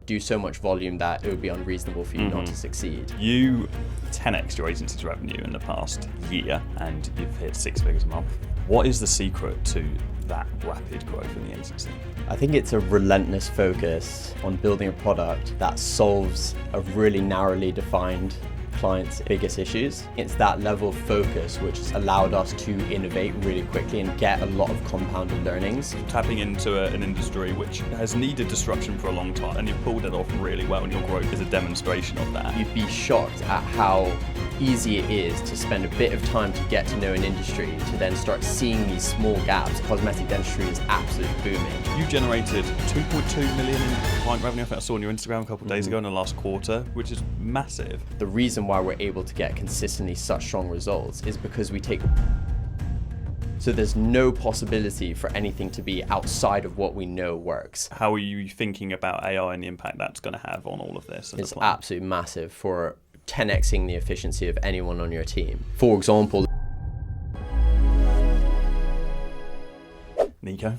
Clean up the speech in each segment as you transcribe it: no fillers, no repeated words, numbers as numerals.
do so much volume that it would be unreasonable for you not to succeed. You 10x your agency's revenue in the past year, and you've hit 6 figures a month. What is the secret to that rapid growth in the agency? I think it's a relentless focus on building a product that solves a really narrowly defined clients' biggest issues. It's that level of focus which has allowed us to innovate really quickly and get a lot of compounded learnings. Tapping into an industry which has needed disruption for a long time, and you've pulled it off really well, and your growth is a demonstration of that. You'd be shocked at how easy it is to spend a bit of time to get to know an industry, to then start seeing these small gaps. Cosmetic dentistry is absolutely booming. You generated 2.2 million in client revenue, I think I saw on your Instagram a couple of days ago in the last quarter, which is massive. The reason why we're able to get consistently such strong results is because we take... So there's no possibility for anything to be outside of what we know works. How are you thinking about AI and the impact that's going to have on all of this? It's absolutely massive for 10xing the efficiency of anyone on your team. For example, Nico,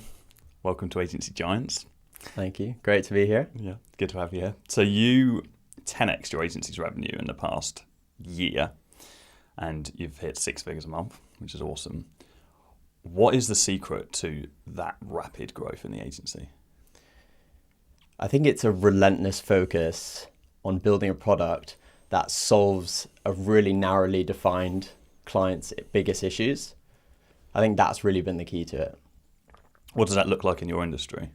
welcome to Agency Giants. Thank you. Great to be here. Yeah, good to have you here. So you 10x your agency's revenue in the past year, and you've hit 6 figures a month, which is awesome. What is the secret to that rapid growth in the agency? I think it's a relentless focus on building a product that solves a really narrowly defined client's biggest issues. I think that's really been the key to it. What does that look like in your industry?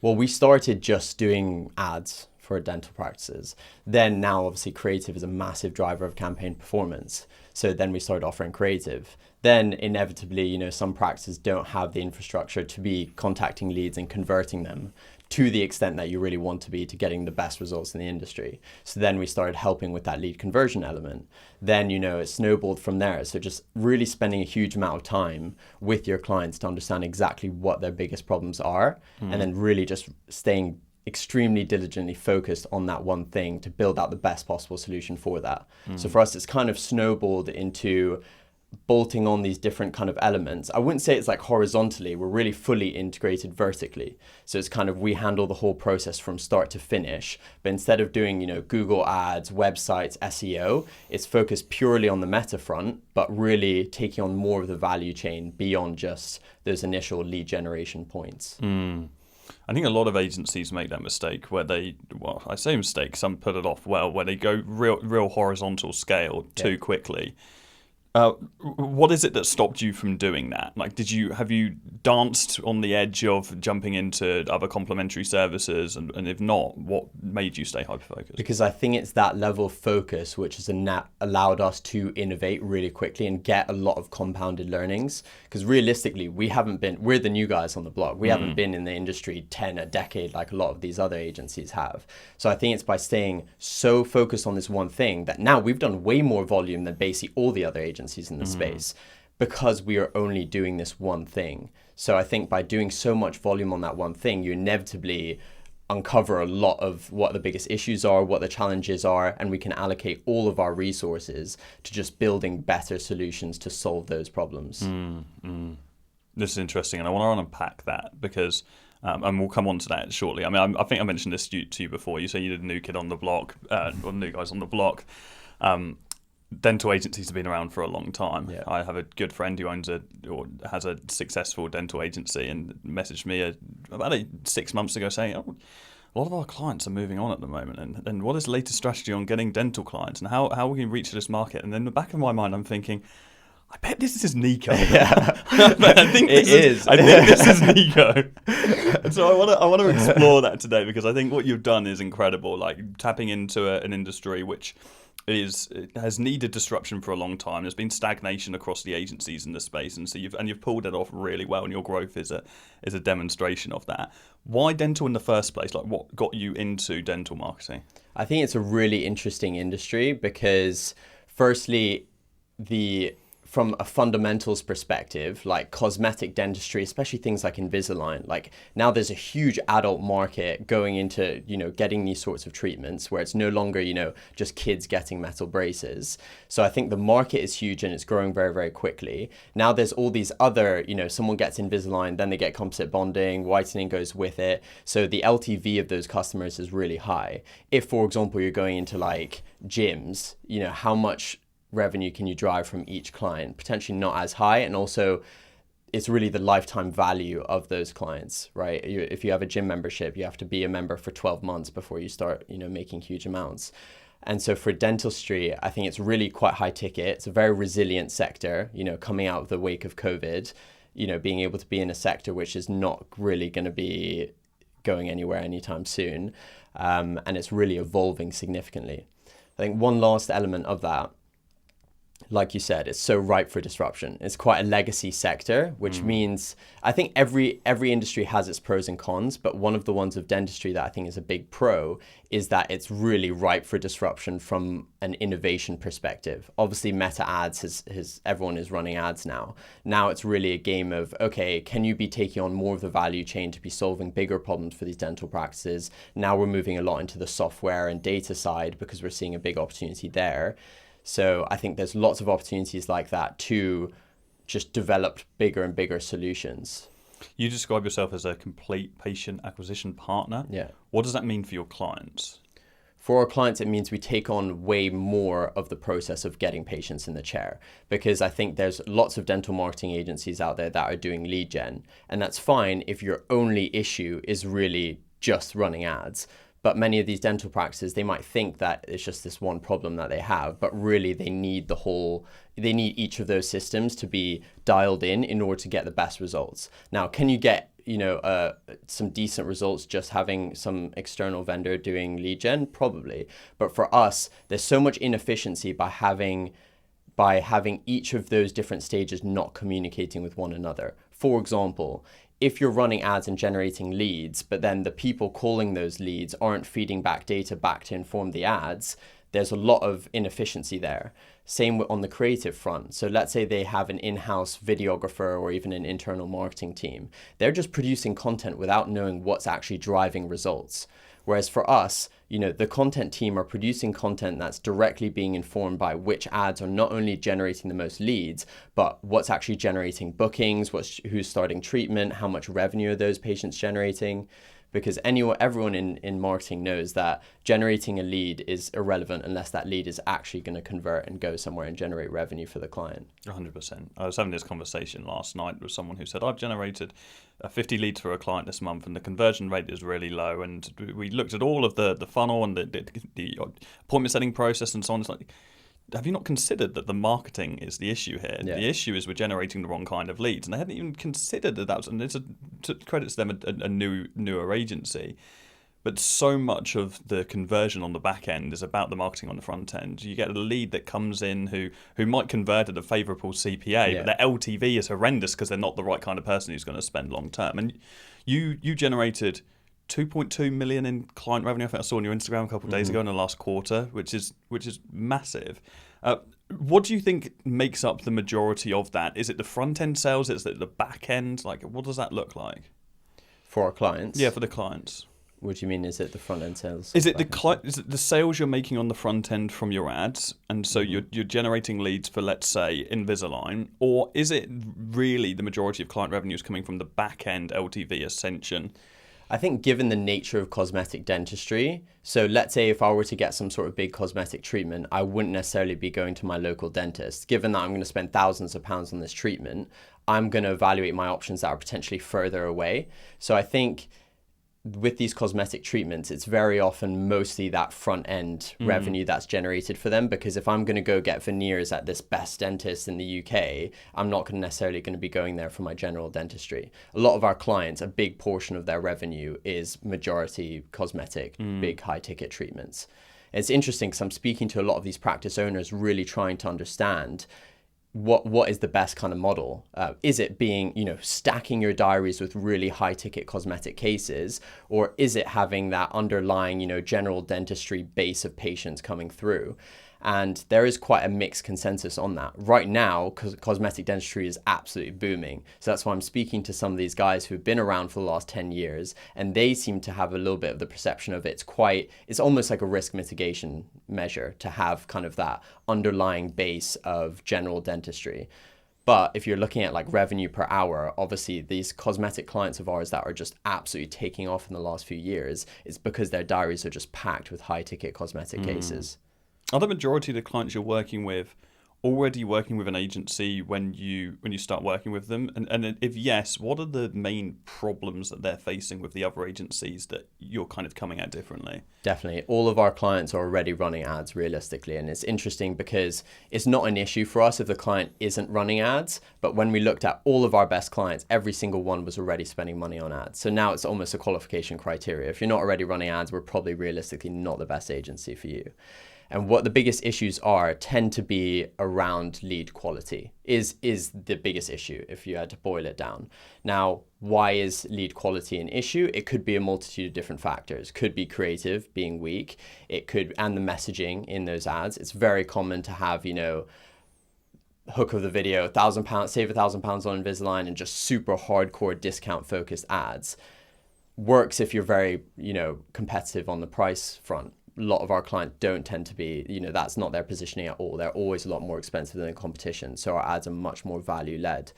Well, we started just doing ads for dental practices. Then now obviously creative is a massive driver of campaign performance. So then we started offering creative. Then inevitably, some practices don't have the infrastructure to be contacting leads and converting them to the extent that you really want to be to getting the best results in the industry. So then we started helping with that lead conversion element. Then, it snowballed from there. So just really spending a huge amount of time with your clients to understand exactly what their biggest problems are, and then really just staying extremely diligently focused on that one thing to build out the best possible solution for that. So for us, it's kind of snowballed into bolting on these different kind of elements. I wouldn't say it's like horizontally, we're really fully integrated vertically. So it's kind of, we handle the whole process from start to finish, but instead of doing, Google ads, websites, SEO, it's focused purely on the meta front, but really taking on more of the value chain beyond just those initial lead generation points. I think a lot of agencies make that mistake where I say mistake, some put it off well, where they go real horizontal scale too quickly. What is it that stopped you from doing that? Like, have you danced on the edge of jumping into other complementary services? And if not, what made you stay hyper-focused? Because I think it's that level of focus which has allowed us to innovate really quickly and get a lot of compounded learnings. Because realistically, we're the new guys on the block. We haven't been in the industry a decade like a lot of these other agencies have. So I think it's by staying so focused on this one thing that now we've done way more volume than basically all the other agencies in the space, because we are only doing this one thing. So I think by doing so much volume on that one thing, you inevitably uncover a lot of what the biggest issues are, what the challenges are, and we can allocate all of our resources to just building better solutions to solve those problems. This is interesting, and I want to unpack that because and we'll come on to that shortly. I mean, I think I mentioned this to you before. You say you did New Kid on the Block, or New Guys on the Block. Dental agencies have been around for a long time. Yeah. I have a good friend who has a successful dental agency and messaged me about 6 months ago saying, a lot of our clients are moving on at the moment, and what is the latest strategy on getting dental clients and how we can reach this market? And then in the back of my mind, I'm thinking, I bet this is Nico. Yeah. I think this is Nico. And so I want to explore that today, because I think what you've done is incredible, like tapping into an industry which has needed disruption for a long time. There's been stagnation across the agencies in the space, and so you've pulled it off really well, and your growth is a demonstration of that. Why dental in the first place? Like, what got you into dental marketing? I think it's a really interesting industry because, firstly, the from a fundamentals perspective, like cosmetic dentistry, especially things like Invisalign, like now there's a huge adult market going into, getting these sorts of treatments where it's no longer, just kids getting metal braces. So I think the market is huge and it's growing very, very quickly. Now there's all these other, someone gets Invisalign, then they get composite bonding, whitening goes with it. So the LTV of those customers is really high. If, for example, you're going into like gyms, how much revenue can you drive from each client? Potentially not as high, and also it's really the lifetime value of those clients, right? If you have a gym membership, you have to be a member for 12 months before you start, making huge amounts. And so for dentistry, I think it's really quite high ticket. It's a very resilient sector, coming out of the wake of COVID, being able to be in a sector which is not really going to be going anywhere anytime soon. And it's really evolving significantly. I think one last element of that, like you said, it's so ripe for disruption. It's quite a legacy sector, which means I think every industry has its pros and cons, but one of the ones of dentistry that I think is a big pro is that it's really ripe for disruption from an innovation perspective. Obviously, Meta ads everyone is running ads now. Now it's really a game of, okay, can you be taking on more of the value chain to be solving bigger problems for these dental practices? Now we're moving a lot into the software and data side because we're seeing a big opportunity there. So I think there's lots of opportunities like that to just develop bigger and bigger solutions. You describe yourself as a complete patient acquisition partner. Yeah. What does that mean for your clients? For our clients, it means we take on way more of the process of getting patients in the chair, because I think there's lots of dental marketing agencies out there that are doing lead gen, and that's fine if your only issue is really just running ads. But many of these dental practices, they might think that it's just this one problem that they have, but really they need each of those systems to be dialed in order to get the best results. Now, can you get, some decent results just having some external vendor doing lead gen? Probably. But for us, there's so much inefficiency by having each of those different stages not communicating with one another. For example, if you're running ads and generating leads, but then the people calling those leads aren't feeding back data back to inform the ads, there's a lot of inefficiency there. Same on the creative front. So let's say they have an in-house videographer or even an internal marketing team. They're just producing content without knowing what's actually driving results. Whereas for us, the content team are producing content that's directly being informed by which ads are not only generating the most leads, but what's actually generating bookings, who's starting treatment, how much revenue are those patients generating. Because everyone in marketing knows that generating a lead is irrelevant unless that lead is actually going to convert and go somewhere and generate revenue for the client. 100%. I was having this conversation last night with someone who said, I've generated 50 leads for a client this month and the conversion rate is really low. And we looked at all of the funnel and the appointment setting process and so on. It's like, have you not considered that the marketing is the issue here? Yeah. The issue is we're generating the wrong kind of leads. And they hadn't even considered that was, and it's credit to them, a newer agency. But so much of the conversion on the back end is about the marketing on the front end. You get a lead that comes in who might convert at a favourable CPA, but their LTV is horrendous because they're not the right kind of person who's going to spend long term. And you generated 2.2 million in client revenue. I think I saw on your Instagram a couple of days ago in the last quarter, which is massive. What do you think makes up the majority of that? Is it the front end sales? Is it the back end? Like, what does that look like for our clients? Yeah, for the clients. What do you mean? Is it the front end sales? Is it the sales you're making on the front end from your ads, and so you're generating leads for, let's say, Invisalign, or is it really the majority of client revenues coming from the back end LTV ascension? I think given the nature of cosmetic dentistry, so let's say if I were to get some sort of big cosmetic treatment, I wouldn't necessarily be going to my local dentist. Given that I'm going to spend thousands of pounds on this treatment, I'm going to evaluate my options that are potentially further away. So I think with these cosmetic treatments, it's very often mostly that front end revenue that's generated for them, because if I'm going to go get veneers at this best dentist in the UK, I'm not necessarily going to be going there for my general dentistry. A lot of our clients, a big portion of their revenue is majority cosmetic, big high ticket treatments. It's interesting because I'm speaking to a lot of these practice owners really trying to understand what is the best kind of model? Is it being, stacking your diaries with really high ticket cosmetic cases, or is it having that underlying, general dentistry base of patients coming through? And there is quite a mixed consensus on that. Right now, cosmetic dentistry is absolutely booming. So that's why I'm speaking to some of these guys who've been around for the last 10 years, and they seem to have a little bit of the perception of it's almost like a risk mitigation measure to have kind of that underlying base of general dentistry. But if you're looking at like revenue per hour, obviously these cosmetic clients of ours that are just absolutely taking off in the last few years, it's because their diaries are just packed with high ticket cosmetic cases. Are the majority of the clients you're working with already working with an agency when you start working with them? And if yes, what are the main problems that they're facing with the other agencies that you're kind of coming at differently? Definitely. All of our clients are already running ads realistically. And it's interesting because it's not an issue for us if the client isn't running ads. But when we looked at all of our best clients, every single one was already spending money on ads. So now it's almost a qualification criteria. If you're not already running ads, we're probably realistically not the best agency for you. And what the biggest issues tend to be around lead quality is the biggest issue if you had to boil it down. Now, why is lead quality an issue? It could be a multitude of different factors. Could be creative being weak. And the messaging in those ads. It's very common to have, hook of the video, £1,000, save £1,000 on Invisalign, and just super hardcore discount focused ads. Works if you're very, competitive on the price front. A lot of our clients don't tend to be, that's not their positioning at all. They're always a lot more expensive than the competition. So our ads are much more value led.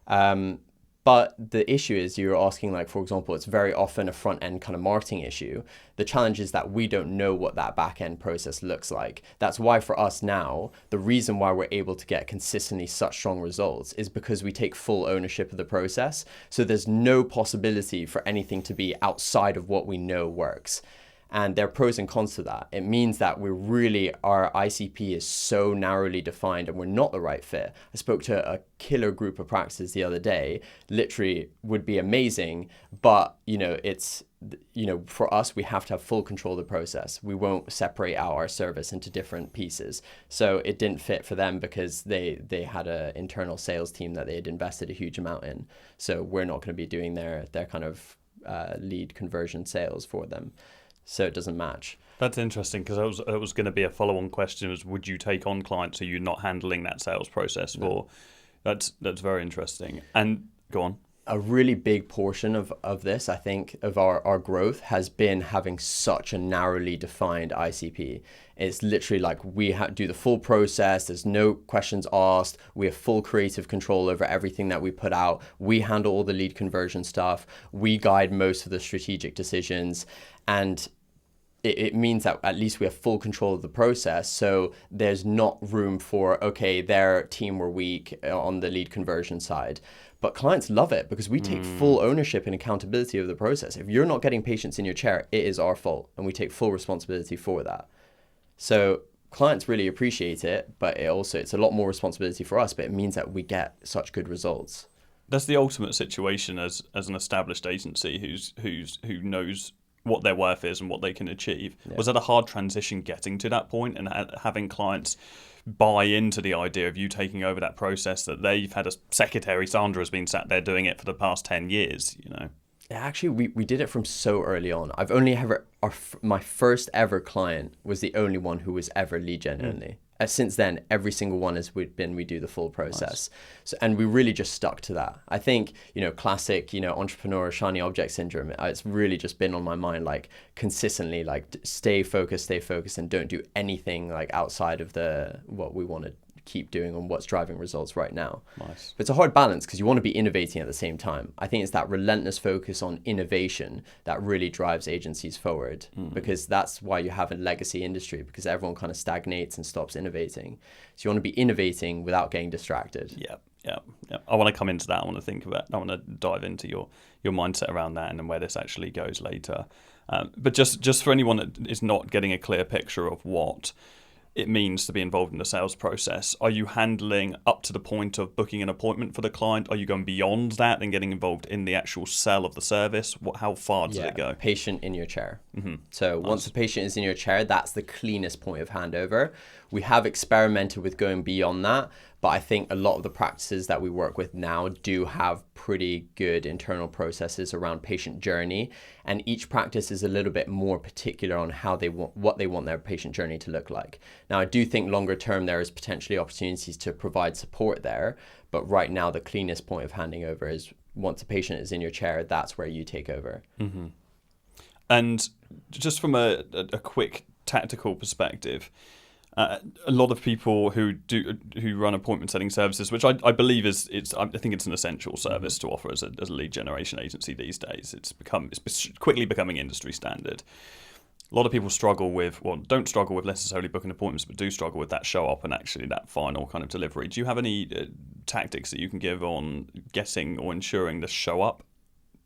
But the issue is you're asking, like, for example, it's very often a front end kind of marketing issue. The challenge is that we don't know what that back end process looks like. That's why for us now, the reason why we're able to get consistently such strong results is because we take full ownership of the process. So there's no possibility for anything to be outside of what we know works. And there are pros and cons to that. It means that our ICP is so narrowly defined and we're not the right fit. I spoke to a killer group of practices the other day, literally would be amazing, but for us, we have to have full control of the process. We won't separate out our service into different pieces. So it didn't fit for them because they had an internal sales team that they had invested a huge amount in. So we're not going to be doing their kind of lead conversion sales for them. So it doesn't match. That's interesting because it was going to be a follow-on question: was would you take on clients who you're not handling that sales process for? That's very interesting. And go on. A really big portion of this, I think, of our growth has been having such a narrowly defined ICP. It's literally like we do the full process. There's no questions asked. We have full creative control over everything that we put out. We handle all the lead conversion stuff. We guide most of the strategic decisions. And it means that at least we have full control of the process. So there's not room for, okay, their team were weak on the lead conversion side. But clients love it because we take full ownership and accountability of the process. If you're not getting patients in your chair, it is our fault. And we take full responsibility for that. So clients really appreciate it, but it's a lot more responsibility for us, but it means that we get such good results. That's the ultimate situation as an established agency who knows what their worth is and what they can achieve. Yeah. Was that a hard transition getting to that point and having clients buy into the idea of you taking over that process that they've had a secretary, Sandra, has been sat there doing it for the past 10 years, Actually, we did it from so early on. I've only ever, my first ever client was the only one who was ever lead gen only. Since then, every single one we do the full process. Nice. So, and we really just stuck to that. I think, classic, entrepreneur shiny object syndrome, it's really just been on my mind, like consistently, like stay focused and don't do anything like outside of what we want to keep doing and what's driving results right now. Nice. But it's a hard balance because you want to be innovating at the same time. I think it's that relentless focus on innovation that really drives agencies forward because that's why you have a legacy industry, because everyone kind of stagnates and stops innovating. So you want to be innovating without getting distracted. Yeah. I want to come into that. I want to dive into your mindset around that and then where this actually goes later. But just for anyone that is not getting a clear picture of what it means to be involved in the sales process, are you handling up to the point of booking an appointment for the client? Are you going beyond that and getting involved in the actual sell of the service? How far does it go? Patient in your chair. Mm-hmm. So once the patient is in your chair, that's the cleanest point of handover. We have experimented with going beyond that, But I think a lot of the practices that we work with now do have pretty good internal processes around patient journey. And each practice is a little bit more particular on how they want, what they want their patient journey to look like. Now, I do think longer term, there is potentially opportunities to provide support there. But right now, the cleanest point of handing over is once a patient is in your chair, that's where you take over. Mm-hmm. And just from a quick tactical perspective, a lot of people who run appointment setting services, which I believe I think it's an essential service to offer as a lead generation agency these days. It's quickly becoming industry standard. A lot of people don't struggle with necessarily booking appointments, but do struggle with that show up and actually that final kind of delivery. Do you have any tactics that you can give on getting or ensuring the show up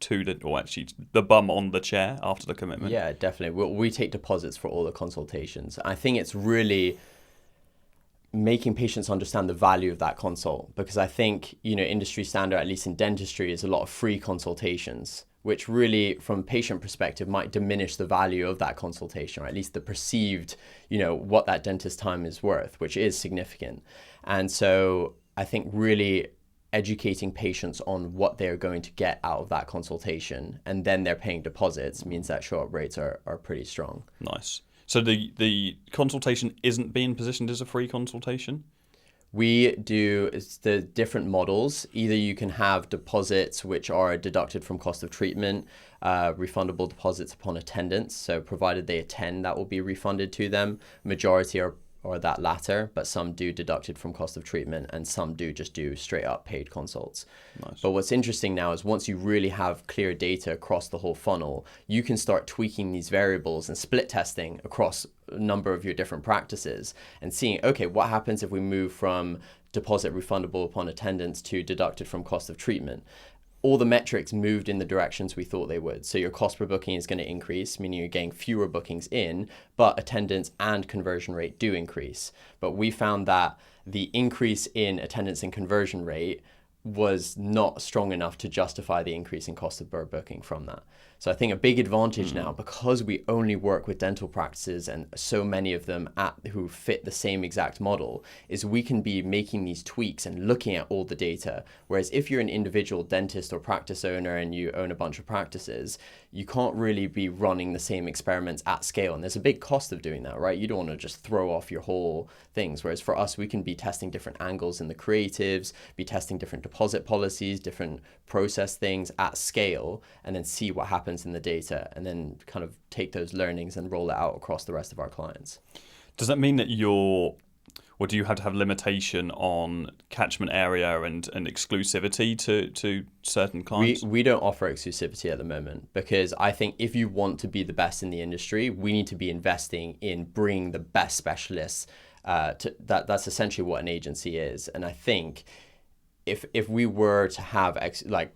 to the bum on the chair after the commitment? Yeah, definitely. We take deposits for all the consultations. I think it's really making patients understand the value of that consult, because I think, industry standard, at least in dentistry, is a lot of free consultations, which really, from a patient perspective, might diminish the value of that consultation, or at least the perceived, what that dentist time is worth, which is significant. And so I think really educating patients on what they're going to get out of that consultation, and then they're paying deposits, means that show-up rates are pretty strong. Nice. So the consultation isn't being positioned as a free consultation? We do the different models. Either you can have deposits which are deducted from cost of treatment, refundable deposits upon attendance. So provided they attend, that will be refunded to them. Majority are that latter, but some do deduct it from cost of treatment, and some do just do straight up paid consults. Nice. But what's interesting now is once you really have clear data across the whole funnel, you can start tweaking these variables and split testing across a number of your different practices and seeing, okay, what happens if we move from deposit refundable upon attendance to deducted from cost of treatment? All the metrics moved in the directions we thought they would. So your cost per booking is going to increase, meaning you're getting fewer bookings in, but attendance and conversion rate do increase. But we found that the increase in attendance and conversion rate was not strong enough to justify the increase in cost of per booking from that. So I think a big advantage now, because we only work with dental practices and so many of them who fit the same exact model, is we can be making these tweaks and looking at all the data. Whereas if you're an individual dentist or practice owner and you own a bunch of practices, you can't really be running the same experiments at scale. And there's a big cost of doing that, right? You don't want to just throw off your whole things. Whereas for us, we can be testing different angles in the creatives, be testing different deposit policies, different process things at scale, and then see what happens in the data, and then kind of take those learnings and roll it out across the rest of our clients. Does that mean that do you have to have limitation on catchment area and exclusivity to certain clients? We don't offer exclusivity at the moment, because I think if you want to be the best in the industry, we need to be investing in bringing the best specialists. That's essentially what an agency is. And I think if we were to have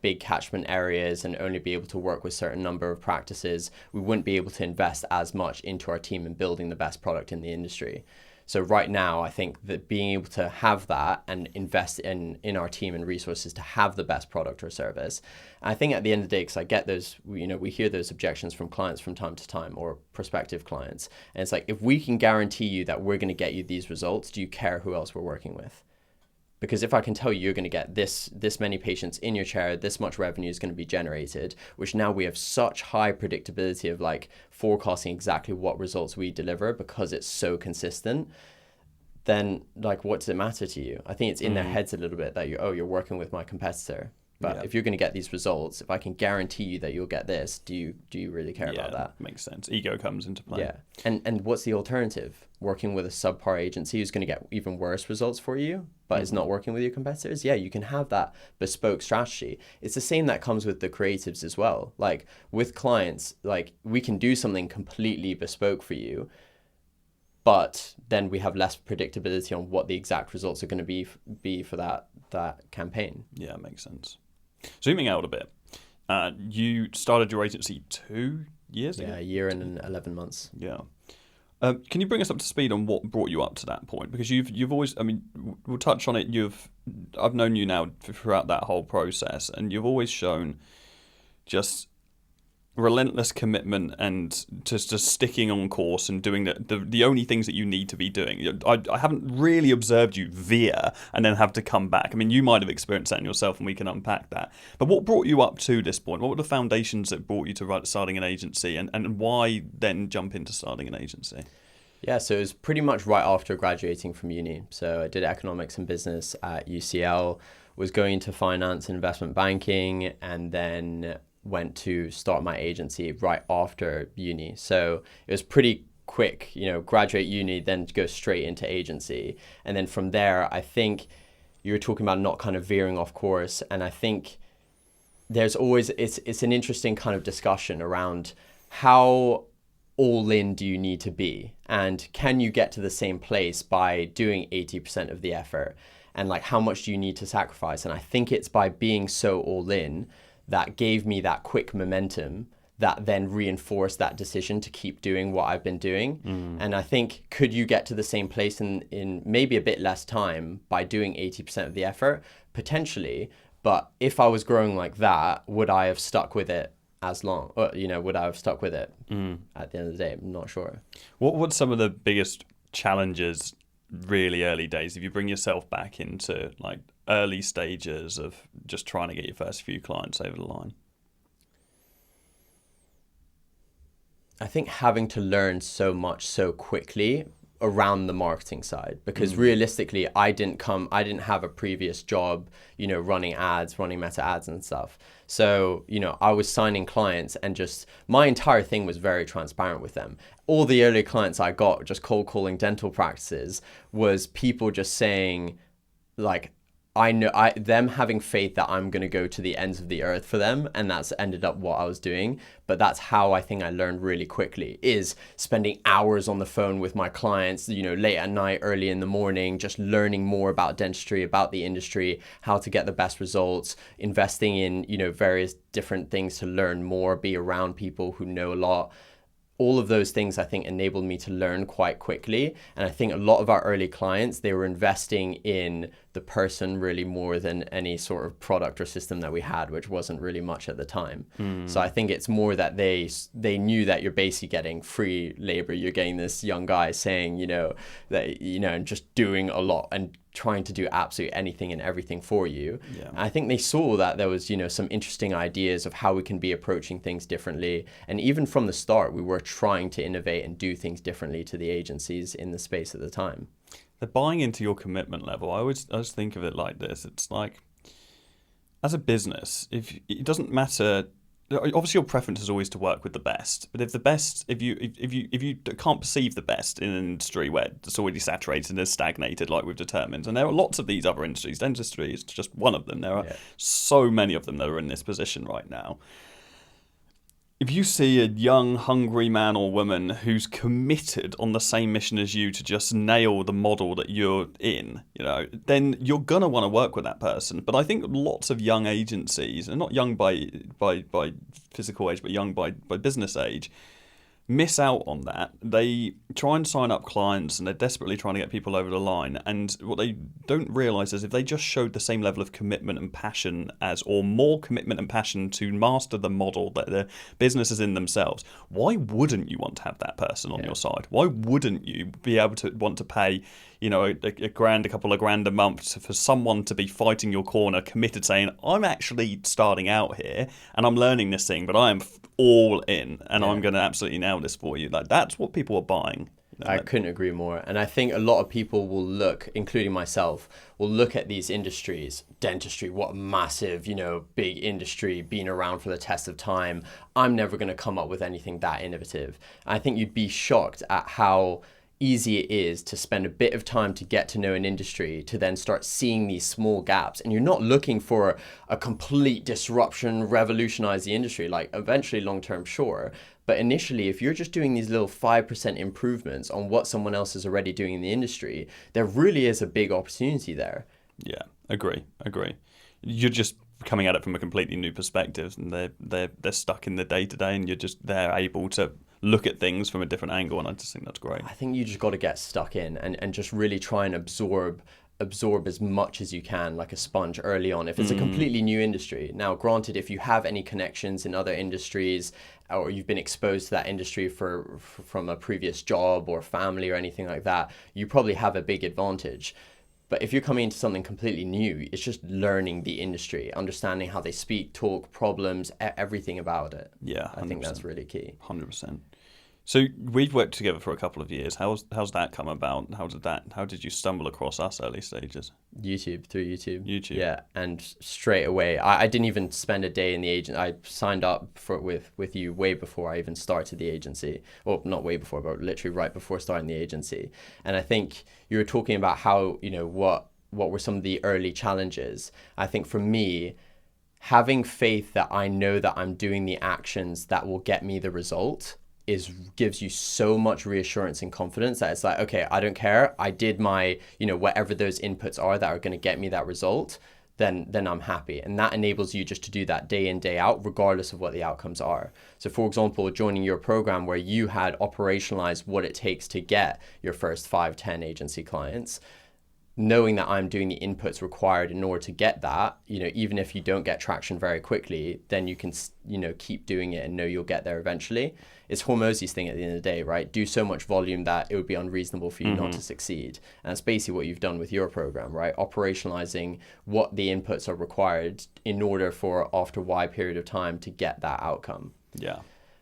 big catchment areas and only be able to work with a certain number of practices, we wouldn't be able to invest as much into our team and building the best product in the industry. So right now, I think that being able to have that and invest in our team and resources to have the best product or service, I think at the end of the day, because I get those, we hear those objections from clients from time to time, or prospective clients. And it's like, if we can guarantee you that we're going to get you these results, do you care who else we're working with? Because if I can tell you you're going to get this many patients in your chair, this much revenue is going to be generated, which now we have such high predictability of forecasting exactly what results we deliver because it's so consistent, then what does it matter to you? I think it's in their heads a little bit that you're working with my competitor. But if you're going to get these results, if I can guarantee you that you'll get this, do you really care about that? Makes sense. Ego comes into play. Yeah. And what's the alternative? Working with a subpar agency who's going to get even worse results for you, but is not working with your competitors? Yeah, you can have that bespoke strategy. It's the same that comes with the creatives as well. With clients, we can do something completely bespoke for you, but then we have less predictability on what the exact results are going to be for that campaign. Yeah, makes sense. Zooming out a bit, you started your agency 2 years ago? Yeah, a year and 11 months. Yeah. Can you bring us up to speed on what brought you up to that point? Because you've always, we'll touch on it. I've known you now throughout that whole process, and you've always shown just relentless commitment and just sticking on course and doing the only things that you need to be doing. I haven't really observed you veer and then have to come back. I mean, you might have experienced that in yourself, and we can unpack that. But what brought you up to this point? What were the foundations that brought you to starting an agency, and why then jump into starting an agency? Yeah, so it was pretty much right after graduating from uni. So I did economics and business at UCL, was going into finance and investment banking, and then went to start my agency right after uni. So it was pretty quick, graduate uni, then go straight into agency. And then from there, I think you were talking about not kind of veering off course. And I think there's always, it's an interesting kind of discussion around how all in do you need to be? And can you get to the same place by doing 80% of the effort? And like, how much do you need to sacrifice? And I think it's by being so all in that gave me that quick momentum that then reinforced that decision to keep doing what I've been doing. And I think, could you get to the same place in maybe a bit less time by doing 80% of the effort? Potentially. But if I was growing like that, would I have stuck with it as long? Or, would I have stuck with it at the end of the day? I'm not sure. What's some of the biggest challenges really early days, if you bring yourself back into like early stages of just trying to get your first few clients over the line? I think having to learn so much so quickly around the marketing side, because realistically, I didn't have a previous job, running ads, running meta ads and stuff. So, I was signing clients, and just my entire thing was very transparent with them. All the early clients I got, just cold calling dental practices, was people just saying, like, them having faith that I'm going to go to the ends of the earth for them. And that's ended up what I was doing. But that's how I think I learned really quickly, is spending hours on the phone with my clients, late at night, early in the morning, just learning more about dentistry, about the industry, how to get the best results, investing in, various different things to learn more, be around people who know a lot. All of those things, I think, enabled me to learn quite quickly. And I think a lot of our early clients, they were investing in the person really more than any sort of product or system that we had, which wasn't really much at the time. So I think it's more that they knew that you're basically getting free labor. You're getting this young guy saying, that, and just doing a lot and trying to do absolutely anything and everything for you. Yeah. I think they saw that there was, some interesting ideas of how we can be approaching things differently. And even from the start, we were trying to innovate and do things differently to the agencies in the space at the time. They're buying into your commitment level. I always think of it like this. It's like, as a business, if it doesn't matter, obviously your preference is always to work with the best, but if you can't perceive the best in an industry where it's already saturated and is stagnated, like we've determined, and there are lots of these other industries, dentistry is just one of them. There are so many of them that are in this position right now. If you see a young, hungry man or woman who's committed on the same mission as you to just nail the model that you're in, then you're gonna want to work with that person. But I think lots of young agencies, and not young by physical age, but young by business age, miss out on that. They try and sign up clients, and they're desperately trying to get people over the line. And what they don't realise is if they just showed the same level of commitment and passion or more commitment and passion to master the model that the business is in themselves, why wouldn't you want to have that person on your side? Why wouldn't you be able to want to pay, a couple of grand a month for someone to be fighting your corner, committed, saying, I'm actually starting out here and I'm learning this thing, but I am all in and I'm going to absolutely nail this for you. Like, that's what people are buying. I couldn't agree more. And I think a lot of people will look, including myself, will look at these industries. Dentistry, what a massive, big industry, been around for the test of time. I'm never going to come up with anything that innovative. I think you'd be shocked at how easy it is to spend a bit of time to get to know an industry, to then start seeing these small gaps. And you're not looking for a complete disruption, revolutionize the industry, like eventually long-term, sure. But initially, if you're just doing these little 5% improvements on what someone else is already doing in the industry, there really is a big opportunity there. Yeah, agree. You're just coming at it from a completely new perspective, and they're stuck in the day-to-day, and they're able to look at things from a different angle, and I just think that's great. I think you just got to get stuck in and just really try and absorb absorb as much as you can, like a sponge early on, if it's a completely new industry. Now, granted, if you have any connections in other industries, or you've been exposed to that industry from a previous job or family or anything like that, you probably have a big advantage. But if you're coming into something completely new, it's just learning the industry, understanding how they speak, talk, problems, everything about it. Yeah, 100%. I think that's really key. 100%. So we've worked together for a couple of years. How's that come about? How did you stumble across us early stages? Through YouTube. YouTube. Yeah, and straight away, I didn't even spend a day in the agent. I signed up with you way before I even started the agency. Well, not way before, but literally right before starting the agency. And I think you were talking about how, what were some of the early challenges. I think for me, having faith that I know that I'm doing the actions that will get me the result gives you so much reassurance and confidence that it's like, okay, I don't care. I did my, whatever those inputs are that are going to get me that result, then I'm happy. And that enables you just to do that day in, day out, regardless of what the outcomes are. So for example, joining your program where you had operationalized what it takes to get your first 5-10 agency clients, knowing that I'm doing the inputs required in order to get that, even if you don't get traction very quickly, then you can, keep doing it and know you'll get there eventually. It's Hormozy's thing at the end of the day, right? Do so much volume that it would be unreasonable for you not to succeed. And that's basically what you've done with your program, right? Operationalizing what the inputs are required in order for after Y period of time to get that outcome. Yeah,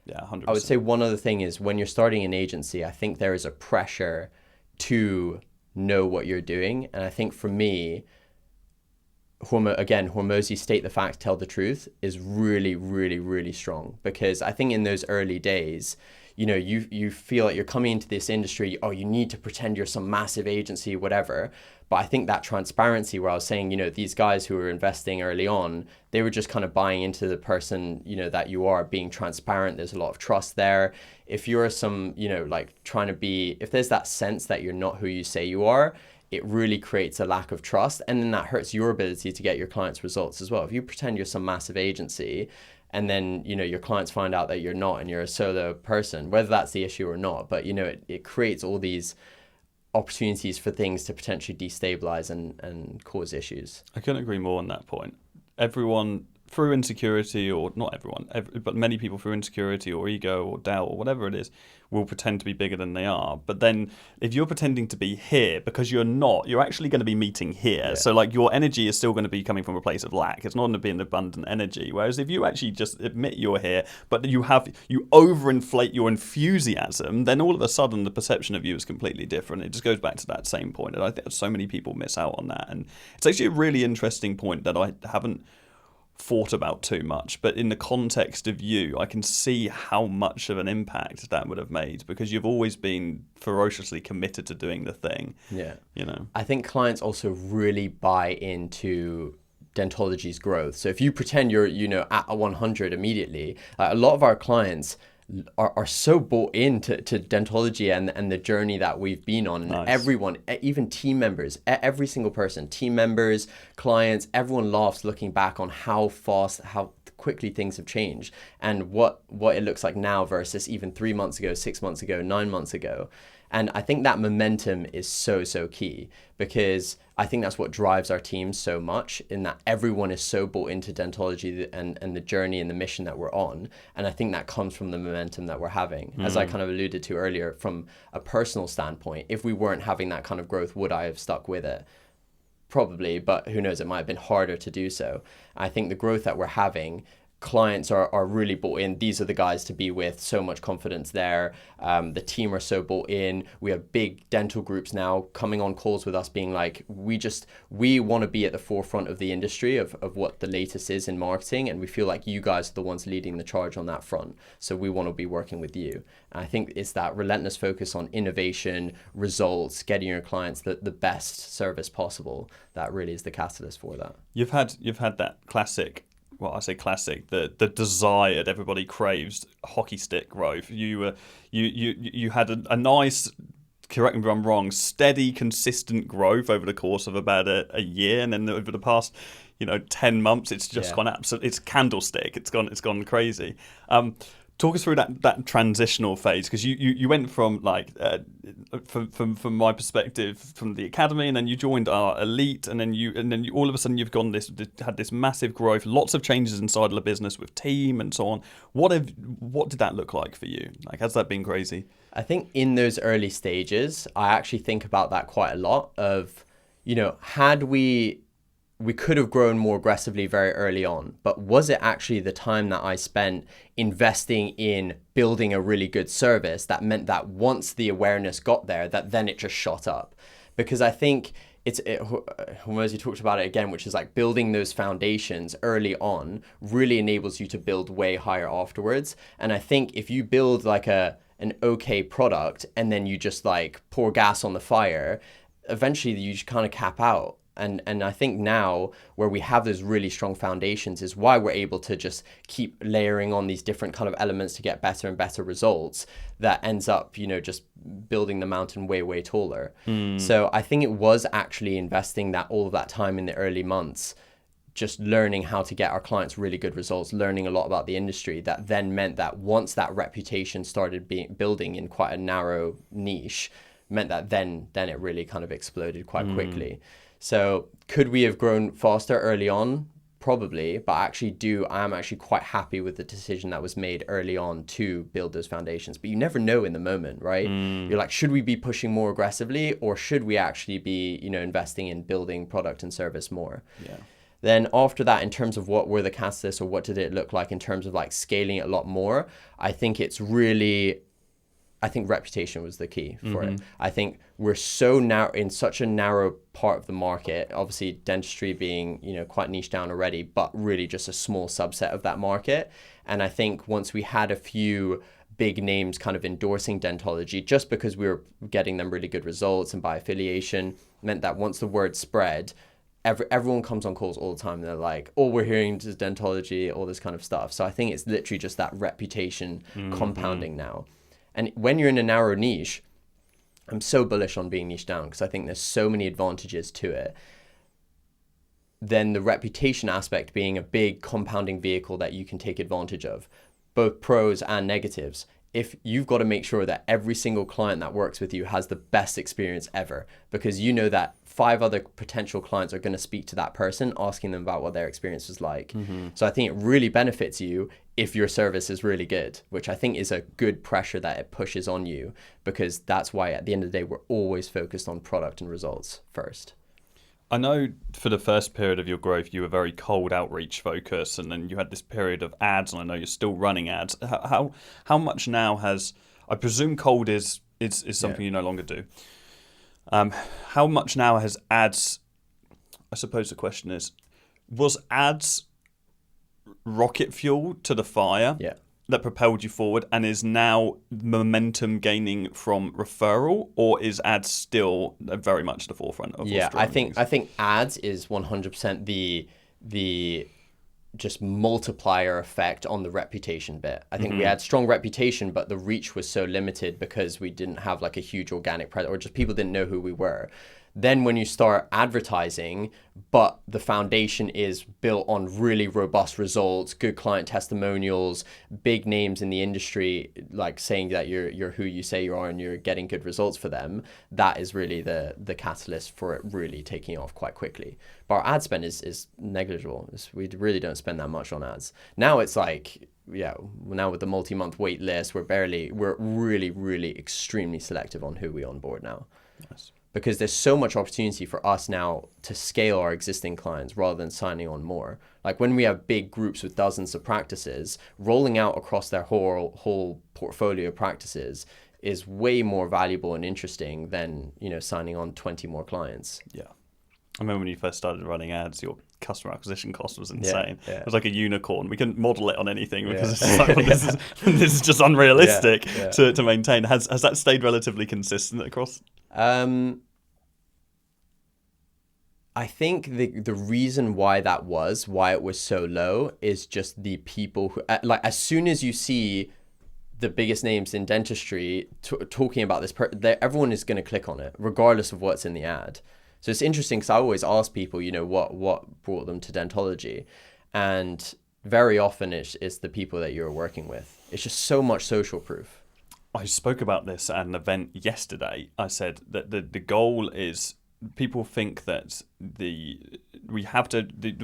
100%. I would say one other thing is when you're starting an agency, I think there is a pressure to know what you're doing. And I think for me, Hormozy state the facts, tell the truth is really, really, really strong, because I think in those early days, you feel like you're coming into this industry, you need to pretend you're some massive agency, whatever. But I think that transparency where I was saying, these guys who were investing early on, they were just kind of buying into the person, that you are, being transparent. There's a lot of trust there. If you're if there's that sense that you're not who you say you are, it really creates a lack of trust. And then that hurts your ability to get your clients results as well. If you pretend you're some massive agency and then, your clients find out that you're not and you're a solo person, whether that's the issue or not, but, it creates all these opportunities for things to potentially destabilize and cause issues. I couldn't agree more on that point. Everyone through insecurity, or not everyone, but many people through insecurity or ego or doubt or whatever it is, will pretend to be bigger than they are. But then if you're pretending to be here because you're not, you're actually going to be meeting here. Yeah. So like your energy is still going to be coming from a place of lack. It's not going to be an abundant energy. Whereas if you actually just admit you're here, but you overinflate your enthusiasm, then all of a sudden the perception of you is completely different. It just goes back to that same point. And I think so many people miss out on that. And it's actually a really interesting point that I haven't thought about too much, but in the context of you, I can see how much of an impact that would have made, because you've always been ferociously committed to doing the thing. Yeah. I think clients also really buy into Dentology's growth. So if you pretend you're, at a 100 immediately, a lot of our clients are so bought into Dentology and the journey that we've been on. And everyone, even team members, every single person, team members, clients, everyone laughs looking back on how quickly things have changed and what it looks like now versus even 3 months ago, 6 months ago, 9 months ago. And I think that momentum is so key, because I think that's what drives our team so much, in that everyone is so bought into Dentology and the journey and the mission that we're on. And I think that comes from the momentum that we're having. As I kind of alluded to earlier, from a personal standpoint, if we weren't having that kind of growth, would I have stuck with it? Probably, but who knows, it might have been harder to do so. I think the growth that we're having, clients are really bought in. These are the guys to be with, so much confidence there. The team are so bought in. We have big dental groups now coming on calls with us being like, we want to be at the forefront of the industry of what the latest is in marketing, and we feel like you guys are the ones leading the charge on that front, so we want to be working with you. And I think it's that relentless focus on innovation, results, getting your clients the best service possible, that really is the catalyst for that. You've had that classic, well, I say classic, the desired, everybody craves hockey stick growth. You had a nice, correct me if I'm wrong, steady, consistent growth over the course of about a year, and then over the past 10 months, it's just gone absolute. It's candlestick. It's gone crazy. Talk us through that transitional phase, because you went from like from my perspective, from the academy, and then you joined our elite, and then you all of a sudden you've had this massive growth, lots of changes inside of the business with team and so on. What did that look like for you? Like, has that been crazy? I think in those early stages, I actually think about that quite a lot of, had we could have grown more aggressively very early on, but was it actually the time that I spent investing in building a really good service that meant that once the awareness got there, that then it just shot up? Because I think Humberto talked about it again, which is like building those foundations early on really enables you to build way higher afterwards. And I think if you build like an okay product and then you just like pour gas on the fire, eventually you just kind of cap out. And I think now where we have those really strong foundations is why we're able to just keep layering on these different kind of elements to get better and better results that ends up, just building the mountain way, way taller. So I think it was actually investing all of that time in the early months, just learning how to get our clients really good results, learning a lot about the industry, that then meant that once that reputation started building in quite a narrow niche, meant that then it really kind of exploded quite quickly. So could we have grown faster early on? Probably, but I am actually quite happy with the decision that was made early on to build those foundations. But you never know in the moment, right? You're like, should we be pushing more aggressively, or should we actually be, investing in building product and service more? Yeah. Then after that, in terms of what were the catalysts or what did it look like in terms of like scaling it a lot more, I think reputation was the key for it. I think we're so now in such a narrow part of the market, obviously dentistry being, quite niche down already, but really just a small subset of that market. And I think once we had a few big names kind of endorsing dentology, just because we were getting them really good results and by affiliation, meant that once the word spread, everyone comes on calls all the time. They're like, all we're hearing is dentology, all this kind of stuff. So I think it's literally just that reputation compounding now. And when you're in a narrow niche, I'm so bullish on being niche down because I think there's so many advantages to it. Then the reputation aspect being a big compounding vehicle that you can take advantage of, both pros and negatives. If you've got to make sure that every single client that works with you has the best experience ever, because you know that 5 other potential clients are going to speak to that person, asking them about what their experience was like. So I think it really benefits you if your service is really good, which I think is a good pressure that it pushes on you, because that's why at the end of the day, we're always focused on product and results first. I know for the first period of your growth, you were very cold outreach focused, and then you had this period of ads, and I know you're still running ads. How much now has, I presume cold is something you no longer do. How much now has ads, I suppose the question is, was ads rocket fuel to the fire that propelled you forward, and is now momentum gaining from referral, or is ads still very much the forefront of I think ads is 100% the just multiplier effect on the reputation bit. I think we had strong reputation, but the reach was so limited because we didn't have like a huge organic presence, or just people didn't know who we were. Then when you start advertising, but the foundation is built on really robust results, good client testimonials, big names in the industry, like saying that you're who you say you are and you're getting good results for them, that is really the catalyst for it really taking off quite quickly. But our ad spend is negligible. We really don't spend that much on ads. Now it's like, now with the multi-month wait list, we're really, really extremely selective on who we onboard now. Nice. Because there's so much opportunity for us now to scale our existing clients rather than signing on more. Like when we have big groups with dozens of practices, rolling out across their whole portfolio of practices is way more valuable and interesting than, signing on 20 more clients. Yeah. I remember when you first started running ads, your customer acquisition cost was insane. It was like a unicorn. We couldn't model it on anything because it's just like, well, this is just unrealistic to maintain. Has that stayed relatively consistent across? I think the reason why it was so low is just the people who, like, as soon as you see the biggest names in dentistry talking about this, everyone is going to click on it, regardless of what's in the ad. So it's interesting because I always ask people, what brought them to dentology, and very often it's the people that you're working with. It's just so much social proof. I spoke about this at an event yesterday. I said that the goal is, people think that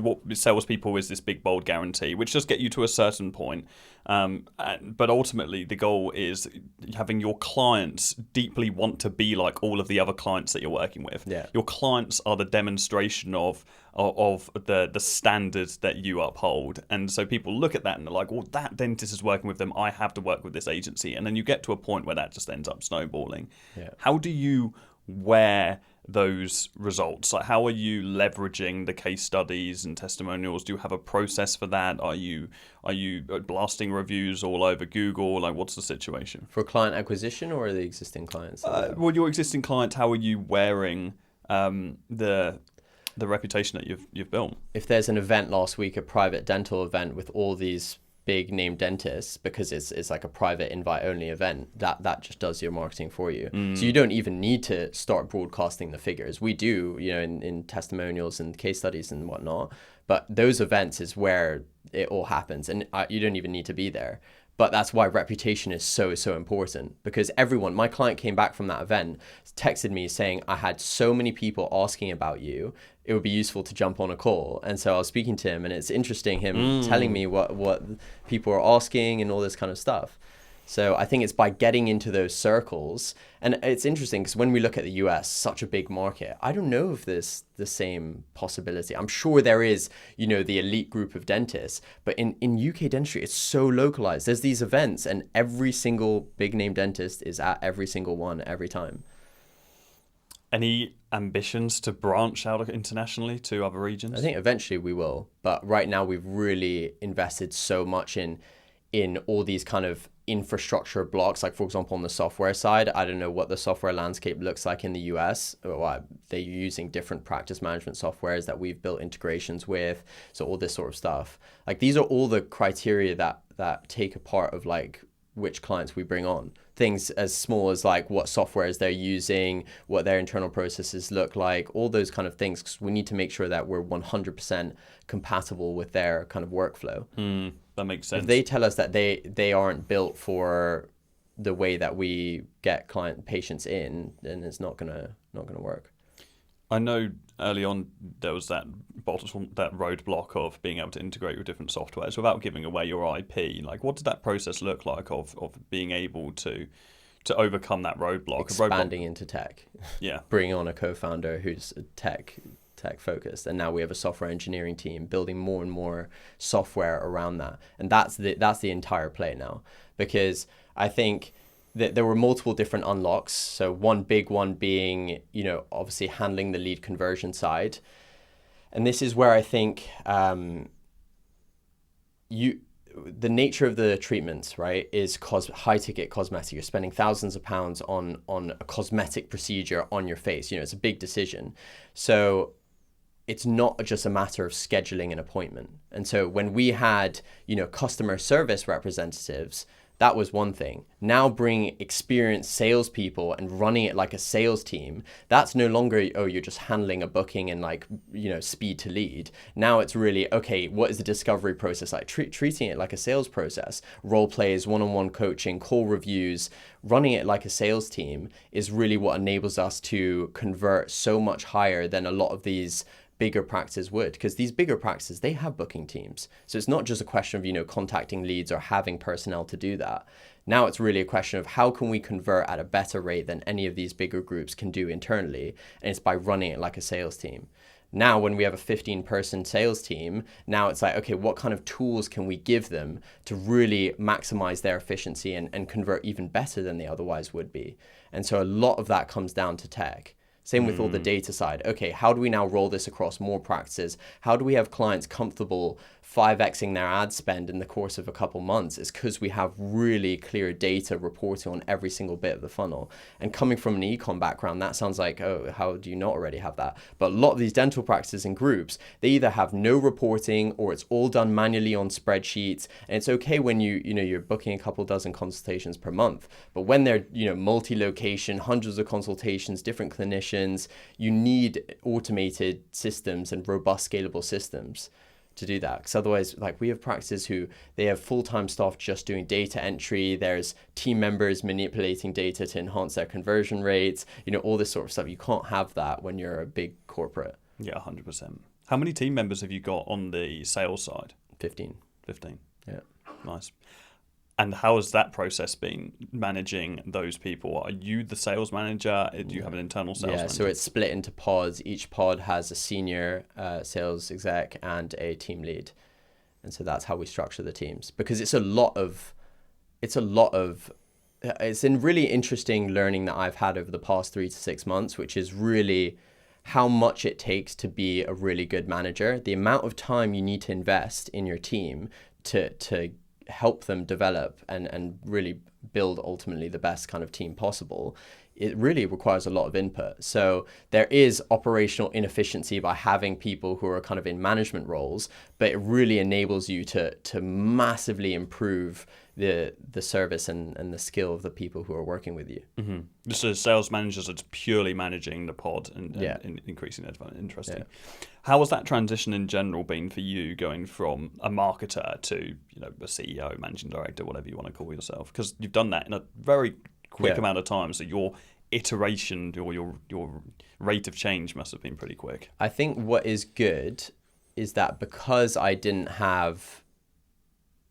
what salespeople is this big bold guarantee, which does get you to a certain point. But ultimately, the goal is having your clients deeply want to be like all of the other clients that you're working with. Yeah. Your clients are the demonstration of the standards that you uphold. And so people look at that and they're like, well, that dentist is working with them, I have to work with this agency. And then you get to a point where that just ends up snowballing. Yeah. How do you wear those results? Like, how are you leveraging the case studies and testimonials? Do you have a process for that? Are you blasting reviews all over Google? Like, what's the situation For client acquisition or the existing clients? Well, your existing clients, how are you wearing the reputation that you've built? If there's an event last week, a private dental event with all these big name dentists, because it's like a private invite only event, that just does your marketing for you. So you don't even need to start broadcasting the figures. We do, in testimonials and case studies and whatnot, but those events is where it all happens, and you don't even need to be there. But that's why reputation is so important, because my client came back from that event, texted me saying, I had so many people asking about you, it would be useful to jump on a call. And so I was speaking to him, and it's interesting him telling me what people are asking and all this kind of stuff. So I think it's by getting into those circles. And it's interesting because when we look at the US, such a big market, I don't know if there's the same possibility. I'm sure there is, the elite group of dentists, but in UK dentistry, it's so localized. There's these events and every single big name dentist is at every single one every time. Any ambitions to branch out internationally to other regions? I think eventually we will, but right now we've really invested so much in all these kind of infrastructure blocks. Like, for example, on the software side, I don't know what the software landscape looks like in the US. They're using different practice management softwares that we've built integrations with. So all this sort of stuff. Like, these are all the criteria that take a part of like which clients we bring on. Things as small as like what softwares they're using, what their internal processes look like, all those kind of things, because we need to make sure that we're 100% compatible with their kind of workflow. That makes sense. If they tell us that they aren't built for the way that we get patients in, then it's not gonna work. I know early on there was that roadblock of being able to integrate with different softwares without giving away your IP. Like, what did that process look like of being able to overcome that roadblock? Expanding into tech. Yeah. Bringing on a co-founder who's tech focused, and now we have a software engineering team building more and more software around that, and that's the entire play now, because I think that there were multiple different unlocks. So one big one being, obviously handling the lead conversion side, and this is where I think the nature of the treatments, right, is high ticket cosmetic. You're spending thousands of pounds on a cosmetic procedure on your face. It's a big decision. So it's not just a matter of scheduling an appointment. And so when we had, customer service representatives, that was one thing. Now bring experienced salespeople and running it like a sales team, that's no longer, you're just handling a booking and speed to lead. Now it's really, okay, what is the discovery process like? Treating it like a sales process. Role plays, one-on-one coaching, call reviews, running it like a sales team is really what enables us to convert so much higher than a lot of these bigger practices would, because these bigger practices, they have booking teams. So it's not just a question of, contacting leads or having personnel to do that. Now it's really a question of how can we convert at a better rate than any of these bigger groups can do internally, and it's by running it like a sales team. Now, when we have a 15-person sales team, now it's like, okay, what kind of tools can we give them to really maximize their efficiency and convert even better than they otherwise would be? And so a lot of that comes down to tech. Same with all the data side. Okay, how do we now roll this across more practices? How do we have clients comfortable 5xing their ad spend in the course of a couple months? It's because we have really clear data reporting on every single bit of the funnel. And coming from an ecom background, that sounds like, oh, how do you not already have that? But a lot of these dental practices and groups, they either have no reporting or it's all done manually on spreadsheets. And it's okay when you're booking a couple dozen consultations per month. But when they're, multi-location, hundreds of consultations, different clinicians, you need automated systems and robust scalable systems to do that, because otherwise, like, we have practices who they have full-time staff just doing data entry. There's team members manipulating data to enhance their conversion rates, all this sort of stuff. You can't have that when you're a big corporate. Yeah, 100%. How many team members have you got on the sales side? 15. Yeah. Nice. And how has that process been, managing those people? Are you the sales manager? Do you have an internal sales manager? So it's split into pods. Each pod has a senior sales exec and a team lead. And so that's how we structure the teams, because it's in really interesting learning that I've had over the past 3 to 6 months, which is really how much it takes to be a really good manager. The amount of time you need to invest in your team to help them develop and really build ultimately the best kind of team possible, it really requires a lot of input. So there is operational inefficiency by having people who are kind of in management roles, but it really enables you to massively improve the service and the skill of the people who are working with you. Mm-hmm. So sales managers are purely managing the pod and increasing their development. Interesting. Yeah. How has that transition in general been for you, going from a marketer to a CEO, managing director, whatever you want to call yourself? Because you've done that in a very quick amount of time, so your iteration or your rate of change must have been pretty quick. I think what is good is that because I didn't have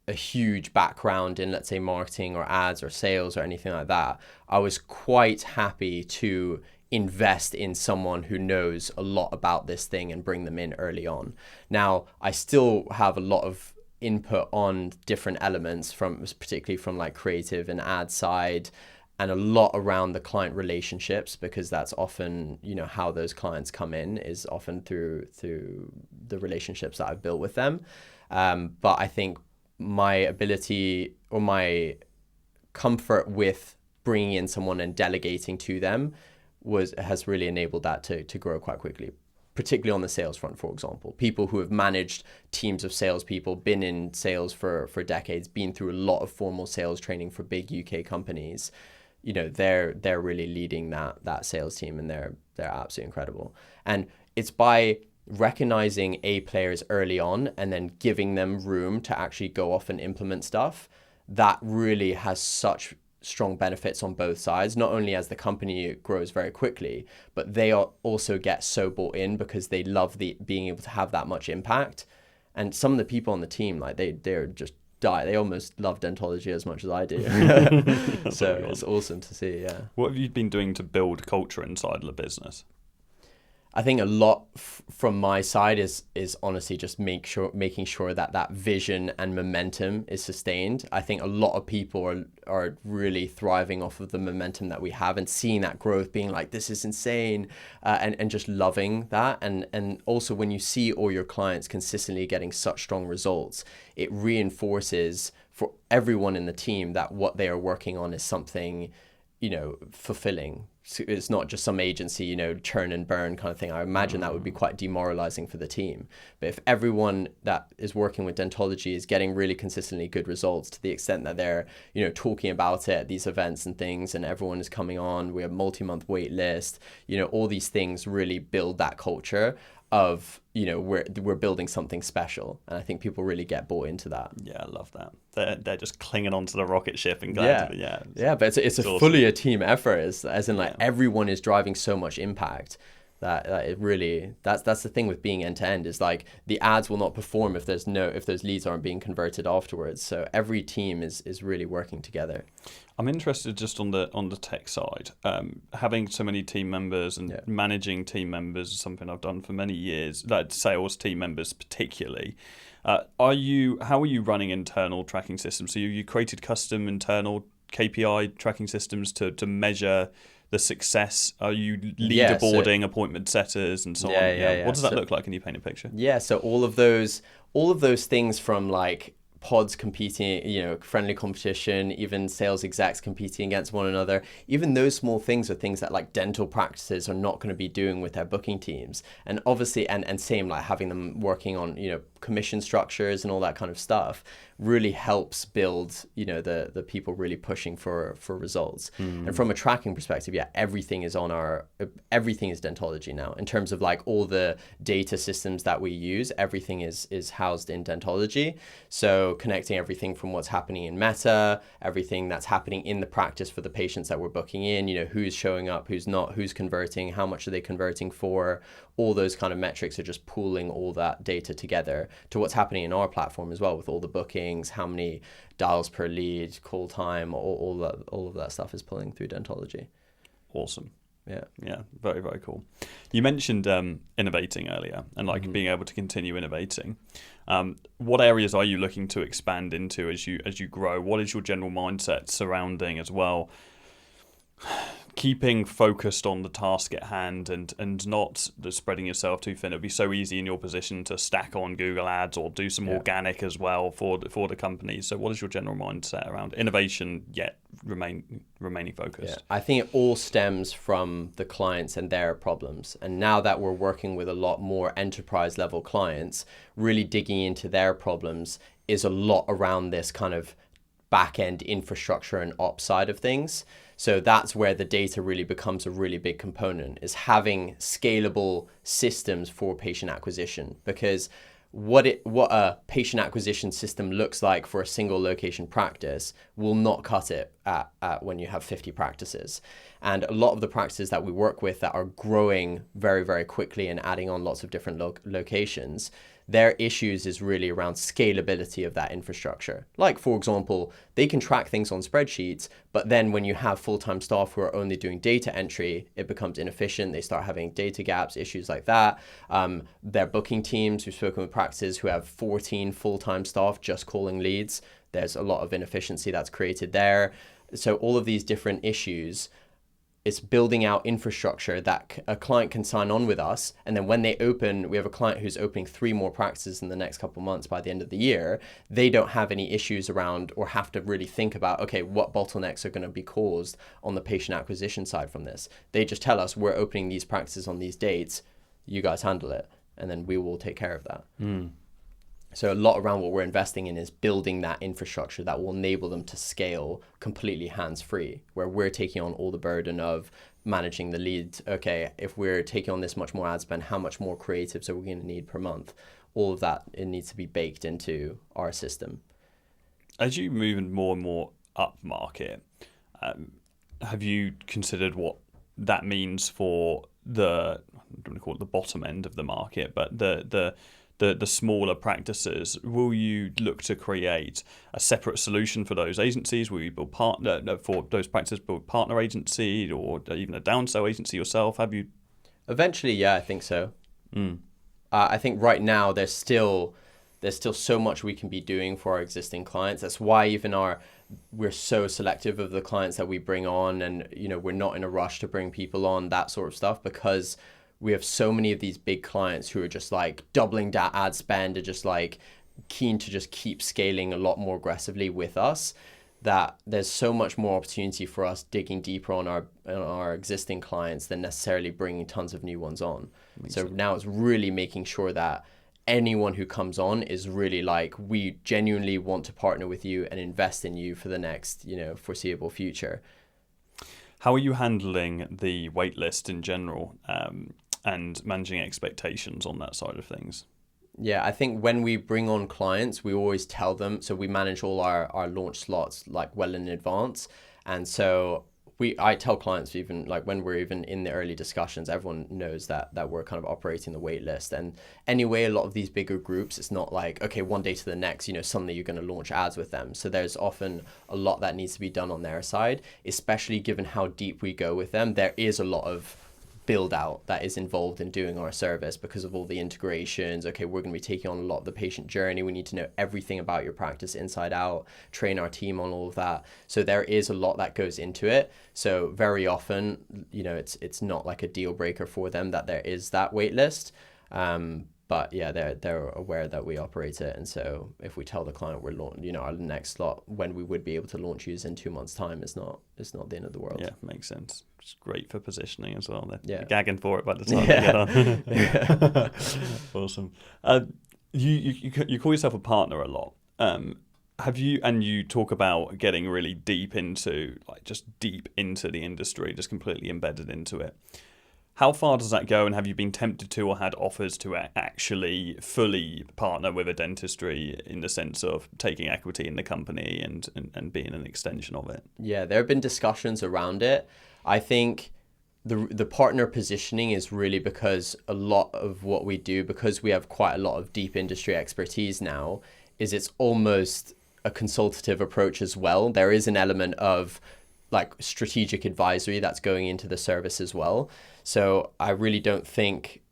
a huge background in, let's say, marketing or ads or sales or anything like that, I was quite happy to invest in someone who knows a lot about this thing and bring them in early on. Now, I still have a lot of input on different elements, particularly from like creative and ad side, and a lot around the client relationships, because that's often, how those clients come in is often through the relationships that I've built with them. But I think my ability or my comfort with bringing in someone and delegating to them has really enabled that to grow quite quickly, particularly on the sales front. For example, people who have managed teams of salespeople, been in sales for decades, been through a lot of formal sales training for big UK companies, they're really leading that sales team, and they're absolutely incredible. And it's by recognizing A players early on and then giving them room to actually go off and implement stuff that really has such strong benefits on both sides, not only as the company grows very quickly, but they also get so bought in because they love being able to have that much impact. And some of the people on the team, like they're just they almost love Dentology as much as I do. So it's awesome to see. Yeah. What have you been doing to build culture inside the business? I think a lot from my side is honestly just making sure that vision and momentum is sustained. I think a lot of people are really thriving off of the momentum that we have and seeing that growth, being like, this is insane, and just loving that. And also when you see all your clients consistently getting such strong results, it reinforces for everyone in the team that what they are working on is something, fulfilling. It's not just some agency, churn and burn kind of thing. I imagine that would be quite demoralizing for the team. But if everyone that is working with Dentology is getting really consistently good results to the extent that they're, talking about it at these events and things, and everyone is coming on, we have multi-month wait list, all these things really build that culture of, we're building something special. And I think people really get bought into that. Yeah, I love that. They're just clinging onto the rocket ship and glad to be, but it's awesome. Fully a team effort, as in everyone is driving so much impact that it really, that's the thing with being end to end, is like the ads will not perform if those leads aren't being converted afterwards. So every team is really working together. I'm interested just on the tech side. Having so many team members and managing team members is something I've done for many years. That sales team members particularly. How are you running internal tracking systems? So you created custom internal KPI tracking systems to measure the success? Are you leaderboarding appointment setters and so on? What does that look like? Can you paint a picture? Yeah, so all of those things, from like pods competing, friendly competition, even sales execs competing against one another. Even those small things are things that like dental practices are not going to be doing with their booking teams. And obviously, and same like having them working on, commission structures and all that kind of stuff really helps build, the people really pushing for results. And from a tracking perspective, everything is dentology now in terms of like all the data systems that we use. Everything is housed in dentology. So connecting everything from what's happening in Meta, everything that's happening in the practice for the patients that we're booking in, who's showing up, who's not, who's converting, how much are they converting for, all those kind of metrics are just pooling all that data together to what's happening in our platform as well with all the bookings, how many dials per lead, call time, all of that stuff is pulling through dentology. Awesome. Yeah, very, very cool. You mentioned innovating earlier and like being able to continue innovating. What areas are you looking to expand into as you grow? What is your general mindset surrounding as well keeping focused on the task at hand and not spreading yourself too thin? It'd be so easy in your position to stack on Google Ads or do some organic as well for the company. So what is your general mindset around innovation yet remaining focused? I think it all stems from the clients and their problems. And now that we're working with a lot more enterprise level clients, really digging into their problems is a lot around this kind of back-end infrastructure and ops side of things. So that's where the data really becomes a really big component, is having scalable systems for patient acquisition. Because what a patient acquisition system looks like for a single location practice will not cut it at when you have 50 practices. And a lot of the practices that we work with that are growing very, very quickly and adding on lots of different locations, their issues is really around scalability of that infrastructure. Like, for example, they can track things on spreadsheets, but then when you have full-time staff who are only doing data entry, it becomes inefficient. They start having data gaps, issues like that. Their booking teams, we've spoken with practices who have 14 full-time staff just calling leads. There's a lot of inefficiency that's created there. So all of these different issues, it's building out infrastructure that a client can sign on with us. And then when they open, we have a client who's opening 3 more practices in the next couple of months by the end of the year. They don't have any issues around or have to really think about, okay, what bottlenecks are going to be caused on the patient acquisition side from this. They just tell us, we're opening these practices on these dates. You guys handle it. And then we will take care of that. So a lot around what we're investing in is building that infrastructure that will enable them to scale completely hands-free, where we're taking on all the burden of managing the lead. Okay, if we're taking on this much more ad spend, how much more creatives are we going to need per month? All of that, it needs to be baked into our system. As you move more and more up market, have you considered what that means for I don't want to call it the bottom end of the market, but the smaller practices? Will you look to create a separate solution for those agencies? Will you build for those practices, build partner agency or even a downsell agency yourself? Have you? Eventually, yeah, I think so. I think right now there's still so much we can be doing for our existing clients. That's why we're so selective of the clients that we bring on, and we're not in a rush to bring people on, that sort of stuff, because we have so many of these big clients who are just like doubling that ad spend, are just like keen to just keep scaling a lot more aggressively with us, that there's so much more opportunity for us digging deeper on our existing clients than necessarily bringing tons of new ones on. So now it's really making sure that anyone who comes on is really like, we genuinely want to partner with you and invest in you for the next, foreseeable future. How are you handling the wait list in general and managing expectations on that side of things? Yeah, I think when we bring on clients, we always tell them, so we manage all our launch slots like well in advance. And so I tell clients, even like when we're even in the early discussions, everyone knows that we're kind of operating the wait list. And anyway, a lot of these bigger groups, it's not like, okay, one day to the next, suddenly you're going to launch ads with them. So there's often a lot that needs to be done on their side, especially given how deep we go with them. There is a lot of build out that is involved in doing our service because of all the integrations. Okay, we're going to be taking on a lot of the patient journey. We need to know everything about your practice inside out, train our team on all of that. So there is a lot that goes into it. So very often, it's not like a deal breaker for them that there is that wait list. But yeah, they're aware that we operate it, and so if we tell the client we're our next slot when we would be able to launch use in 2 months' time, it's not the end of the world. Yeah, makes sense. It's great for positioning as well. They're Yeah. gagging for it by the time they get on. Awesome. You call yourself a partner a lot. Have you, and you talk about getting really deep into the industry, just completely embedded into it. How far does that go, and have you been tempted to or had offers to actually fully partner with a dentistry in the sense of taking equity in the company and being an extension of it? Yeah, there have been discussions around it. I think the partner positioning is really because a lot of what we do, because we have quite a lot of deep industry expertise now, is it's almost a consultative approach as well. There is an element of like strategic advisory that's going into the service as well. So I really don't think,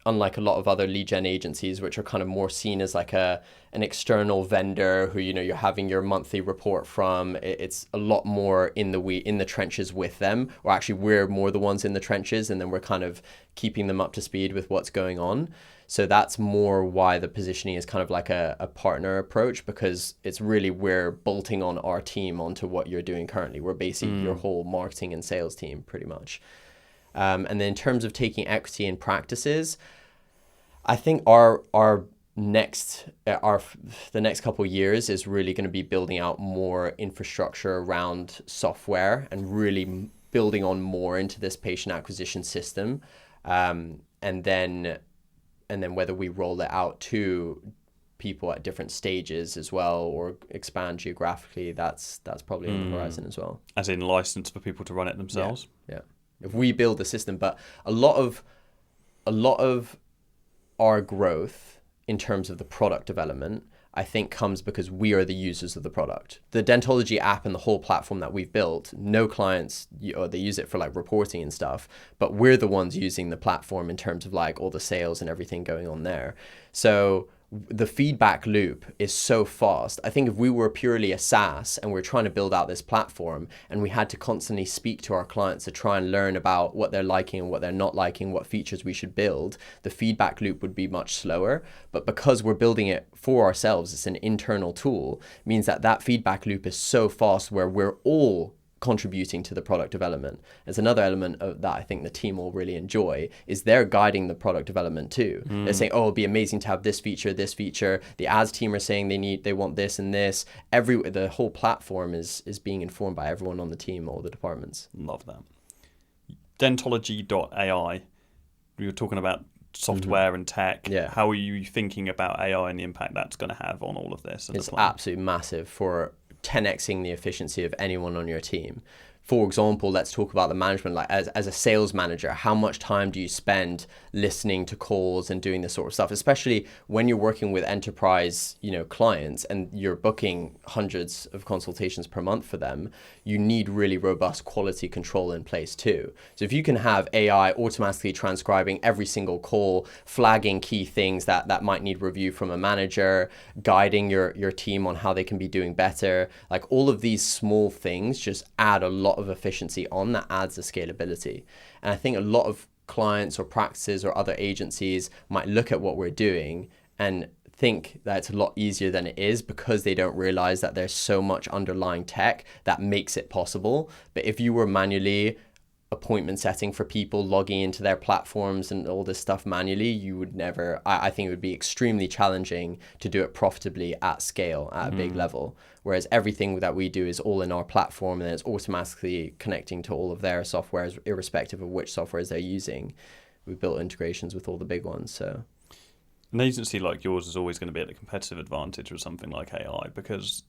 unlike a lot of other lead gen agencies, which are kind of more seen as like an external vendor who, you're having your monthly report from, it's a lot more in the trenches with them, or actually we're more the ones in the trenches, and then we're kind of keeping them up to speed with what's going on. So that's more why the positioning is kind of like a partner approach, because it's really, we're bolting on our team onto what you're doing currently. We're basically your whole marketing and sales team pretty much. And then in terms of taking equity in practices, I think the next couple of years is really going to be building out more infrastructure around software and really building on more into this patient acquisition system. And then whether we roll it out to people at different stages as well, or expand geographically, that's probably on the horizon as well. As in license for people to run it themselves? Yeah. If we build the system, but a lot of our growth in terms of the product development, I think, comes because we are the users of the product. The Dentology app and the whole platform that we've built, no clients, they use it for like reporting and stuff, but we're the ones using the platform in terms of like all the sales and everything going on there. So the feedback loop is so fast. I think if we were purely a SaaS and we're trying to build out this platform and we had to constantly speak to our clients to try and learn about what they're liking and what they're not liking, what features we should build, the feedback loop would be much slower. But because we're building it for ourselves, it's an internal tool, means that feedback loop is so fast where we're all contributing to the product development. There's another element of that I think the team will really enjoy, is they're guiding the product development too. They're saying, oh, it'd be amazing to have this feature. The ads team are saying they want this and this. The whole platform is being informed by everyone on the team, all the departments. Love that. Dentology.ai, we were talking about software and tech. Yeah. How are you thinking about AI and the impact that's going to have on all of this? It's absolutely massive for 10xing the efficiency of anyone on your team. For example, let's talk about the management. Like as a sales manager, how much time do you spend listening to calls and doing this sort of stuff? Especially when you're working with enterprise, clients, and you're booking hundreds of consultations per month for them. You need really robust quality control in place too. So if you can have AI automatically transcribing every single call, flagging key things that might need review from a manager, guiding your team on how they can be doing better, like all of these small things just add a lot of efficiency on that, adds the scalability. And I think a lot of clients or practices or other agencies might look at what we're doing and think that it's a lot easier than it is, because they don't realize that there's so much underlying tech that makes it possible. But if you were manually appointment setting for people, logging into their platforms and all this stuff manually, you would never, I think it would be extremely challenging to do it profitably at scale, at a big level. Whereas everything that we do is all in our platform, and it's automatically connecting to all of their softwares, irrespective of which softwares they're using. We've built integrations with all the big ones. So an agency like yours is always going to be at a competitive advantage with something like AI, because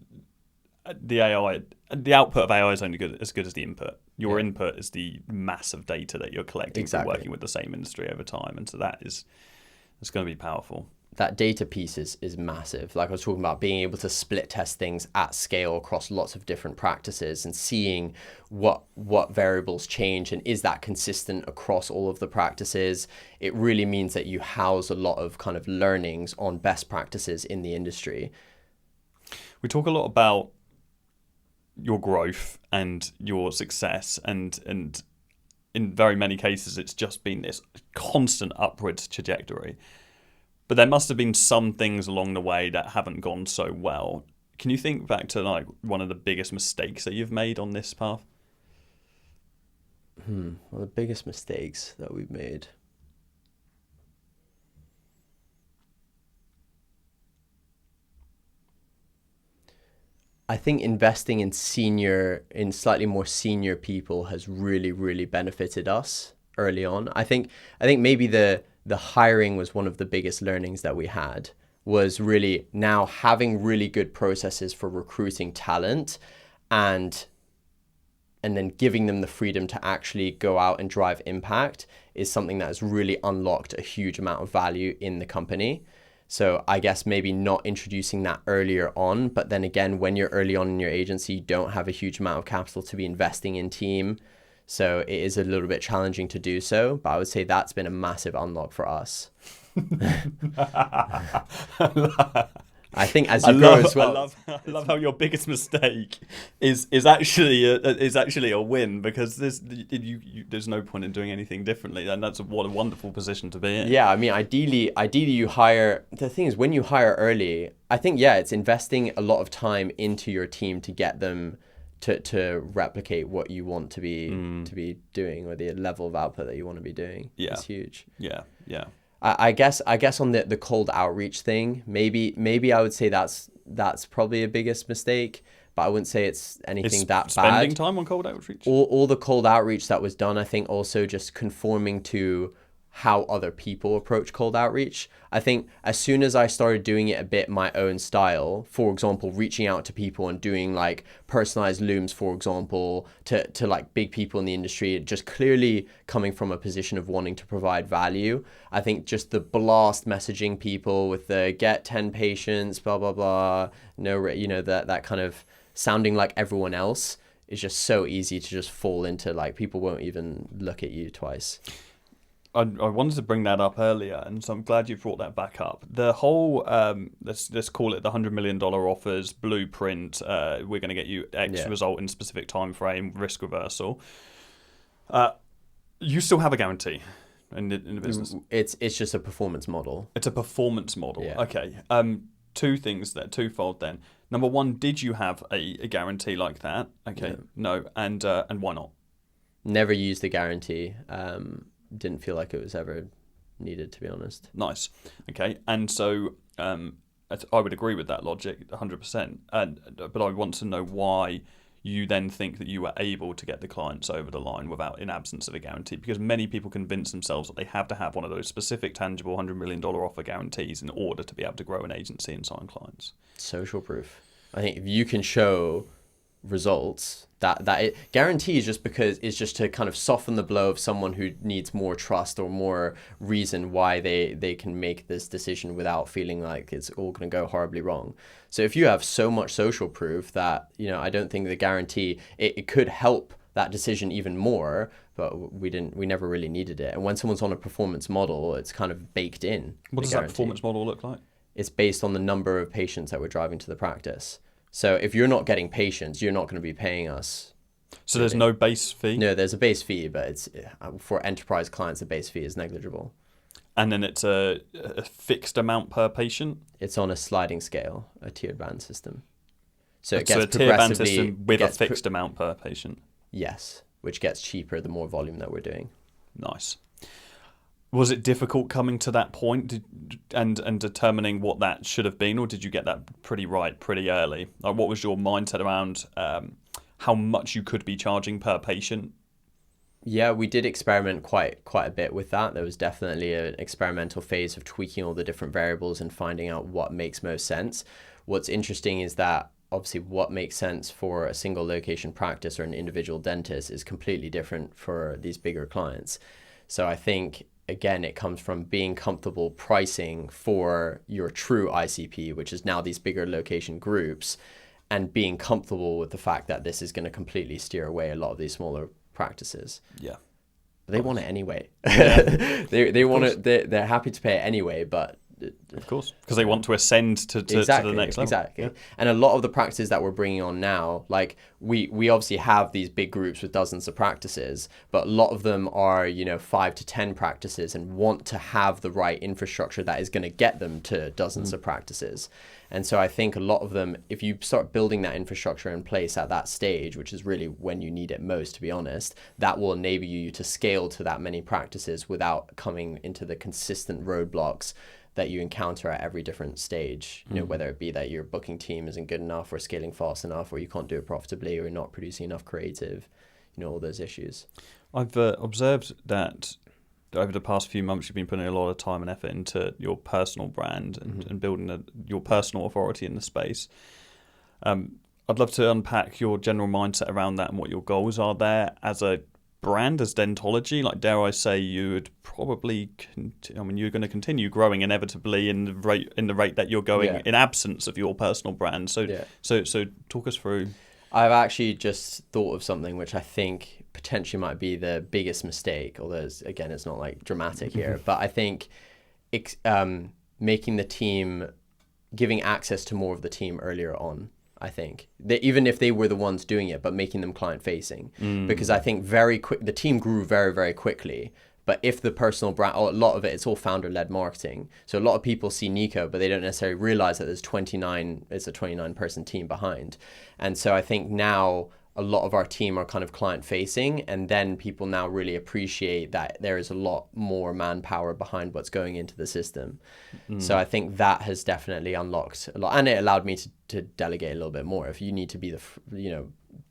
the output of AI is only as good as the input. Your input is the mass of data that you're collecting from working with the same industry over time, and so it's going to be powerful. That data piece is massive. Like I was talking about, being able to split test things at scale across lots of different practices and seeing what variables change and is that consistent across all of the practices. It really means that you house a lot of kind of learnings on best practices in the industry. We talk a lot about your growth and your success, and in very many cases it's just been this constant upwards trajectory. But there must have been some things along the way that haven't gone so well. Can you think back to like one of the biggest mistakes that you've made on this path? One of the biggest mistakes that we've made. I think investing in slightly more senior people has really, really benefited us early on. I think maybe the hiring was one of the biggest learnings that we had, was really now having really good processes for recruiting talent and then giving them the freedom to actually go out and drive impact is something that has really unlocked a huge amount of value in the company. So I guess maybe not introducing that earlier on, but then again, when you're early on in your agency, you don't have a huge amount of capital to be investing in team. So it is a little bit challenging to do so, but I would say that's been a massive unlock for us. I think as you grow as well. I love how your biggest mistake is actually a win, because there's no point in doing anything differently, and what a wonderful position to be in. Yeah, I mean, ideally you hire. The thing is, when you hire early, I think it's investing a lot of time into your team to get them to replicate what you want to be doing, or the level of output that you want to be doing. Yeah, it's huge. Yeah. I guess on the cold outreach thing, maybe I would say that's probably a biggest mistake, but I wouldn't say it's anything that bad. Spending time on cold outreach? All the cold outreach that was done, I think also just conforming to how other people approach cold outreach. I think as soon as I started doing it a bit my own style, for example, reaching out to people and doing like personalized looms, for example, to like big people in the industry, just clearly coming from a position of wanting to provide value. I think just the blast messaging people with the get 10 patients, blah, blah, blah, that kind of sounding like everyone else is just so easy to just fall into, like people won't even look at you twice. I wanted to bring that up earlier, and so I'm glad you brought that back up. The whole, let's call it the $100 million offers, blueprint, we're going to get you X result in specific time frame, risk reversal. You still have a guarantee in the business. It's just a performance model. It's a performance model. Yeah. Okay. Two things there, twofold then. Number one, did you have a guarantee like that? Okay. No. And why not? Never used the guarantee. Didn't feel like it was ever needed, to be honest. Nice. Okay. And so I would agree with that logic 100%. But I want to know why you then think that you were able to get the clients over the line in absence of a guarantee, because many people convince themselves that they have to have one of those specific tangible $100 million offer guarantees in order to be able to grow an agency and sign clients. Social proof. I think if you can show results, guarantee is just to kind of soften the blow of someone who needs more trust or more reason why they can make this decision without feeling like it's all going to go horribly wrong. So if you have so much social proof that, I don't think the guarantee, it could help that decision even more, but we never really needed it. And when someone's on a performance model, it's kind of baked in. What does that performance model look like? It's based on the number of patients that we're driving to the practice. So if you're not getting patients, you're not going to be paying us. So there's no base fee? No, there's a base fee, but it's for enterprise clients, the base fee is negligible. And then it's a fixed amount per patient? It's on a sliding scale, a tiered band system. So it so gets a tiered band progressively system with a fixed amount per patient? Yes, which gets cheaper the more volume that we're doing. Nice. Was it difficult coming to that point and determining what that should have been, or did you get that pretty early? Like, what was your mindset around how much you could be charging per patient? Yeah, we did experiment quite a bit with that. There was definitely an experimental phase of tweaking all the different variables and finding out what makes most sense. What's interesting is that obviously what makes sense for a single location practice or an individual dentist is completely different for these bigger clients. So I think, again, it comes from being comfortable pricing for your true ICP, which is now these bigger location groups, and being comfortable with the fact that this is going to completely steer away a lot of these smaller practices. Yeah. They want it anyway. Yeah. they want it. They're happy to pay it anyway, but Of course, because they want to ascend to the next level. Exactly. Yeah. And a lot of the practices that we're bringing on now, like we obviously have these big groups with dozens of practices, but a lot of them are, 5 to 10 practices and want to have the right infrastructure that is going to get them to dozens of practices. And so I think a lot of them, if you start building that infrastructure in place at that stage, which is really when you need it most, to be honest, that will enable you to scale to that many practices without coming into the consistent roadblocks that you encounter at every different stage, whether it be that your booking team isn't good enough or scaling fast enough or you can't do it profitably or you're not producing enough creative, all those issues. I've observed that over the past few months, you've been putting a lot of time and effort into your personal brand and building your personal authority in the space. I'd love to unpack your general mindset around that and what your goals are there as a brand, as Dentology. Like, dare I say, you would probably, you're going to continue growing inevitably in the rate that you're going in absence of your personal brand. So talk us through. I've actually just thought of something which I think potentially might be the biggest mistake, although it's not like dramatic here, but I think making the team, giving access to more of the team earlier on. I think that even if they were the ones doing it, but making them client facing, because I think the team grew very, very quickly. But if the personal brand, a lot of it's all founder led marketing. So a lot of people see Nico, but they don't necessarily realize that it's a 29 person team behind. And so I think now a lot of our team are kind of client facing, and then people now really appreciate that there is a lot more manpower behind what's going into the system. So I think that has definitely unlocked a lot, and it allowed me to delegate a little bit more. If you need to be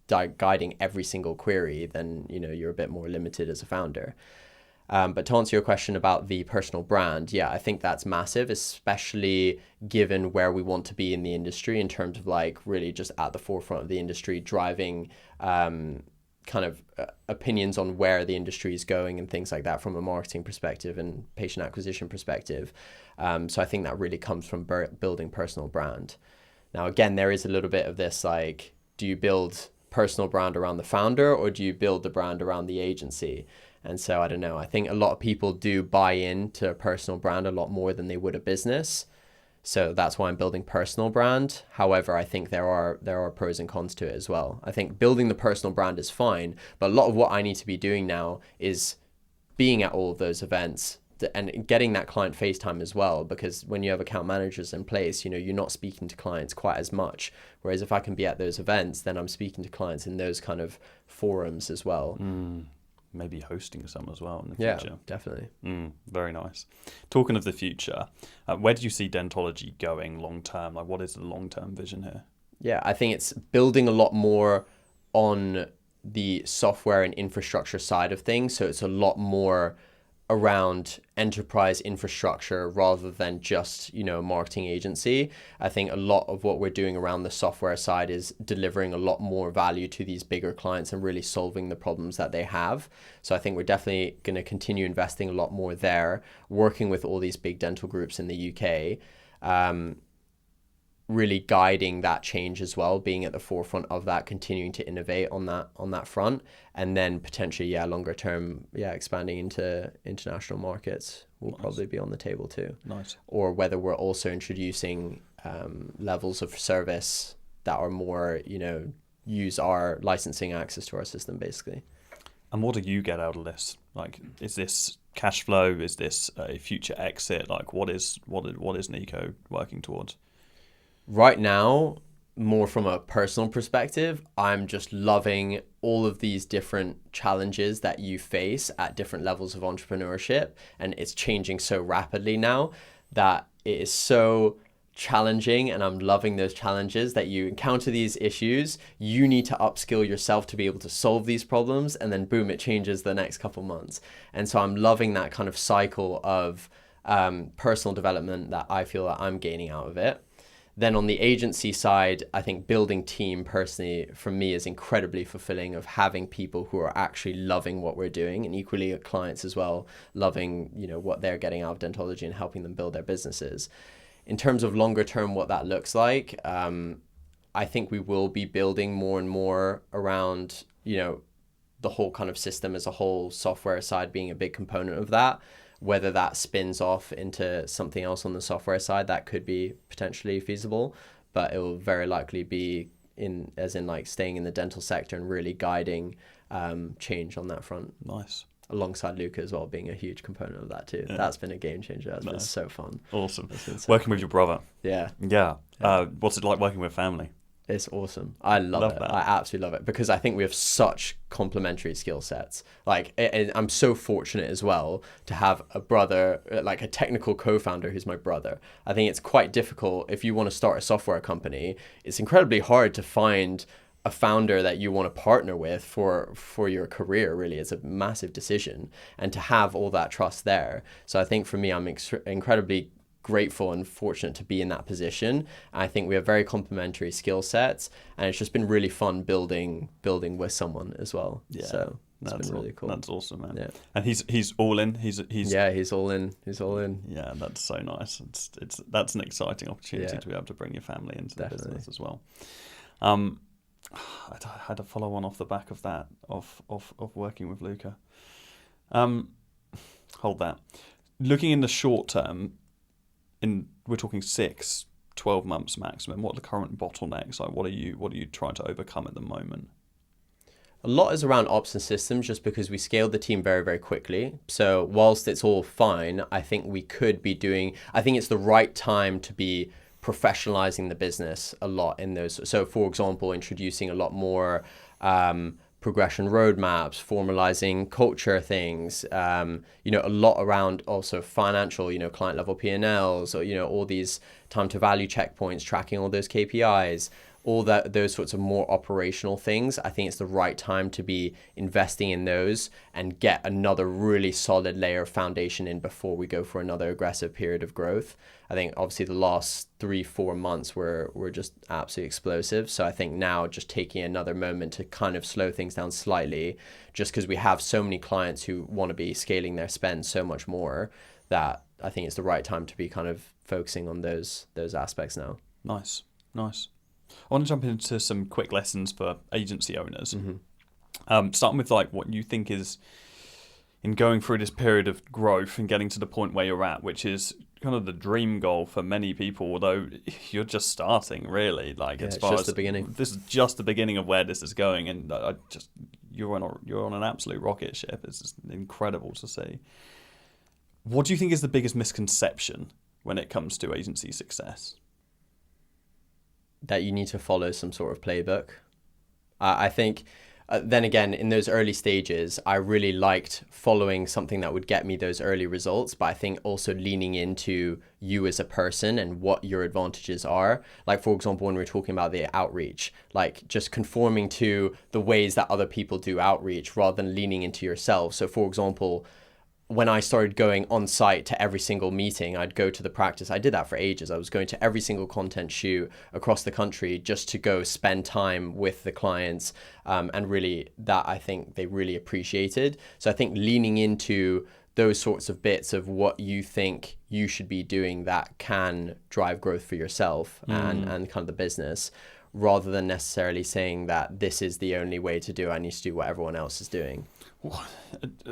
guiding every single query, then you're a bit more limited as a founder. But to answer your question about the personal brand, I think that's massive, especially given where we want to be in the industry in terms of like really just at the forefront of the industry, driving kind of opinions on where the industry is going and things like that from a marketing perspective and patient acquisition perspective. So I think that really comes from building personal brand. Now, again, there is a little bit of this, like, do you build personal brand around the founder or do you build the brand around the agency? And so I don't know. I think a lot of people do buy into a personal brand a lot more than they would a business. So that's why I'm building personal brand. However, I think there are pros and cons to it as well. I think building the personal brand is fine, but a lot of what I need to be doing now is being at all of those events and getting that client face time as well, because when you have account managers in place, you're not speaking to clients quite as much. Whereas if I can be at those events, then I'm speaking to clients in those kind of forums as well. Maybe hosting some as well in the future. Yeah, definitely. Very nice. Talking of the future, where do you see Dentology going long term? Like, what is the long term vision here? Yeah, I think it's building a lot more on the software and infrastructure side of things. So it's a lot more around enterprise infrastructure rather than just, a marketing agency. I think a lot of what we're doing around the software side is delivering a lot more value to these bigger clients and really solving the problems that they have. So I think we're definitely going to continue investing a lot more there, working with all these big dental groups in the UK, really guiding that change as well, being at the forefront of that, continuing to innovate on that front, and then potentially longer term expanding into international markets will probably be on the table too. Nice. Or whether we're also introducing levels of service that are more use our licensing access to our system basically. And what do you get out of this? Like, is this cash flow? Is this a future exit? Like, what is Nico working towards? Right now, more from a personal perspective, I'm just loving all of these different challenges that you face at different levels of entrepreneurship. And it's changing so rapidly now that it is so challenging, and I'm loving those challenges that you encounter these issues. You need to upskill yourself to be able to solve these problems, and then boom, it changes the next couple months. And so I'm loving that kind of cycle of personal development that I feel that I'm gaining out of it. Then on the agency side, I think building team personally for me is incredibly fulfilling, of having people who are actually loving what we're doing, and equally clients as well, loving, what they're getting out of Dentology and helping them build their businesses. In terms of longer term, what that looks like, I think we will be building more and more around, the whole kind of system as a whole, software side being a big component of that. Whether that spins off into something else on the software side, that could be potentially feasible, but it will very likely be as in like staying in the dental sector and really guiding change on that front. Nice. Alongside Luca as well, being a huge component of that too. Yeah. That's been a game changer. That's been so fun. Awesome. Working with your brother. Yeah. Yeah. What's it like working with family? It's awesome. I love it. I absolutely love it because I think we have such complementary skill sets. Like, I'm so fortunate as well to have a brother, like a technical co-founder who's my brother. I think it's quite difficult if you want to start a software company. It's incredibly hard to find a founder that you want to partner with for your career. Really, it's a massive decision, and to have all that trust there. So I think for me, I'm incredibly grateful and fortunate to be in that position. I think we have very complementary skill sets, and it's just been really fun building with someone as well. Yeah, so it's been really cool. That's awesome, man. Yeah, and he's all in. He's all in. He's all in. Yeah, that's so nice. That's an exciting opportunity to be able to bring your family into the business as well. I had to follow on off the back of that of working with Luca. Hold that. Looking in the short term, we're talking 6-12 months maximum. What are the current bottlenecks? Like, what are you trying to overcome at the moment? A lot is around ops and systems, just because we scaled the team very, very quickly. So whilst it's all fine, I think we could be I think it's the right time to be professionalizing the business a lot in those. So for example, introducing a lot more progression roadmaps, formalizing culture things, a lot around also financial, client level P&Ls, or, all these time to value checkpoints, tracking all those KPIs, all those sorts of more operational things. I think it's the right time to be investing in those and get another really solid layer of foundation in before we go for another aggressive period of growth. I think obviously the last 3-4 months were just absolutely explosive. So I think now just taking another moment to kind of slow things down slightly, just because we have so many clients who want to be scaling their spend so much more, that I think it's the right time to be kind of focusing on those aspects now. Nice. I want to jump into some quick lessons for agency owners. Mm-hmm. Starting with like what you think is in going through this period of growth and getting to the point where you're at, which is kind of the dream goal for many people, although you're just starting really. Like, as far as the beginning, this is just the beginning of where this is going, and you're on an absolute rocket ship. It's just incredible to see. What do you think is the biggest misconception when it comes to agency success? That you need to follow some sort of playbook. I think, then again, in those early stages, I really liked following something that would get me those early results, but I think also leaning into you as a person and what your advantages are. Like, for example, when we're talking about the outreach, like just conforming to the ways that other people do outreach rather than leaning into yourself. So for example, when I started going on site to every single meeting, I'd go to the practice. I did that for ages. I was going to every single content shoot across the country just to go spend time with the clients. And really, that I think they really appreciated. So I think leaning into those sorts of bits of what you think you should be doing that can drive growth for yourself and kind of the business, rather than necessarily saying that this is the only way to do it. I need to do what everyone else is doing. You're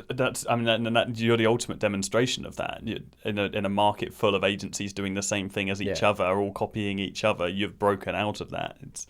the ultimate demonstration of that. In a market full of agencies doing the same thing as each other, all copying each other, you've broken out of that.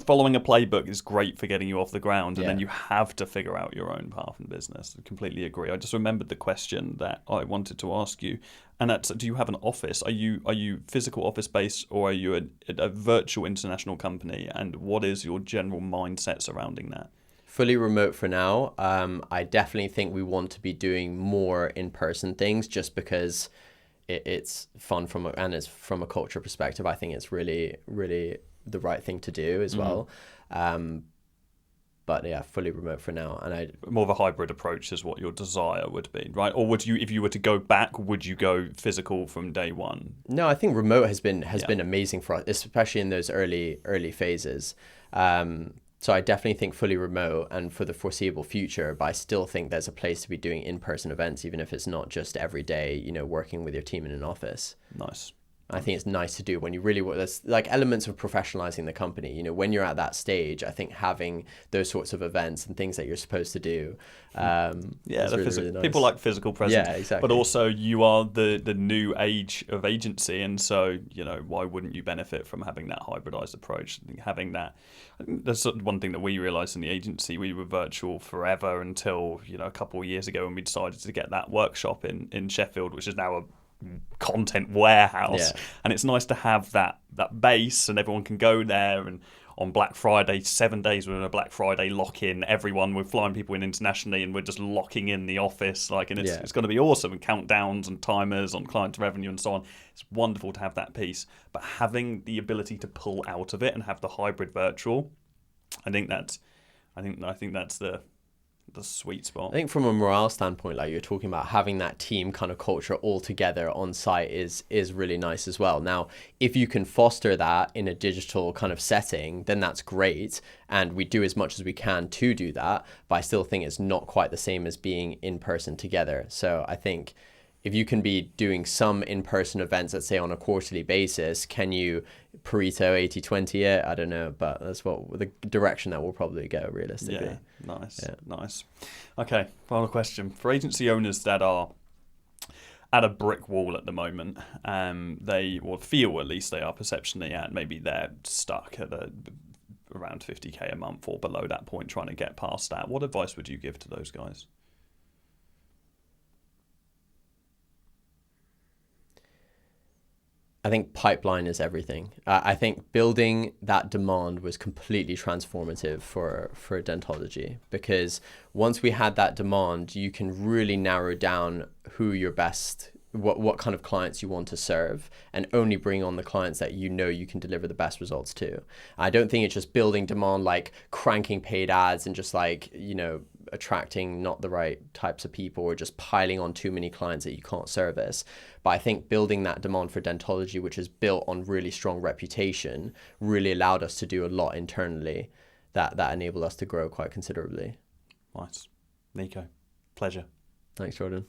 Following a playbook is great for getting you off the ground, and then you have to figure out your own path in business. I completely agree. I just remembered the question that I wanted to ask you, and that's: do you have an office? Are you physical office based, or are you a virtual international company? And what is your general mindset surrounding that? Fully remote for now. I definitely think we want to be doing more in-person things, just because it's fun and it's from a culture perspective. I think it's really, really the right thing to do as well. But yeah, fully remote for now. And more of a hybrid approach is what your desire would be, right? Or would you, if you were to go back, would you go physical from day one? No, I think remote has been amazing for us, especially in those early phases. So I definitely think fully remote and for the foreseeable future, but I still think there's a place to be doing in-person events, even if it's not just every day, working with your team in an office. Nice. I think it's nice to do when you really want. There's like elements of professionalizing the company. You know, when you're at that stage, I think having those sorts of events and things that you're supposed to do. Yeah, really nice. People like physical presence. Yeah, exactly. But also, you are the new age of agency, and so why wouldn't you benefit from having that hybridized approach? Having that, I think that's one thing that we realized in the agency. We were virtual forever until a couple of years ago when we decided to get that workshop in Sheffield, which is now a content warehouse. And it's nice to have that base, and everyone can go there. And on Black Friday, 7 days we're in a Black Friday lock-in. We're flying people in internationally, and we're just locking in the office. It's going to be awesome, and countdowns and timers on client revenue and so on. It's wonderful to have that piece, but having the ability to pull out of it and have the hybrid virtual, I think that's the sweet spot. I think from a morale standpoint, like you're talking about, having that team kind of culture all together on site is really nice as well. Now, if you can foster that in a digital kind of setting, then that's great. And we do as much as we can to do that, but I still think it's not quite the same as being in person together. So I think if you can be doing some in-person events, let's say on a quarterly basis, can you Pareto 80-20 it? I don't know, but that's the direction that we'll probably go realistically. Yeah, nice. Okay, final question. For agency owners that are at a brick wall at the moment, they feel at least they are perceptionally at, maybe they're stuck at around 50k a month or below that point, trying to get past that. What advice would you give to those guys? I think pipeline is everything. I think building that demand was completely transformative for Dentology, because once we had that demand, you can really narrow down who your best, what kind of clients you want to serve, and only bring on the clients that you can deliver the best results to. I don't think it's just building demand, like cranking paid ads and just attracting not the right types of people, or just piling on too many clients that you can't service. But I think building that demand for Dentology, which is built on really strong reputation, really allowed us to do a lot internally that enabled us to grow quite considerably. Nice. Nico, pleasure. Thanks, Jordan.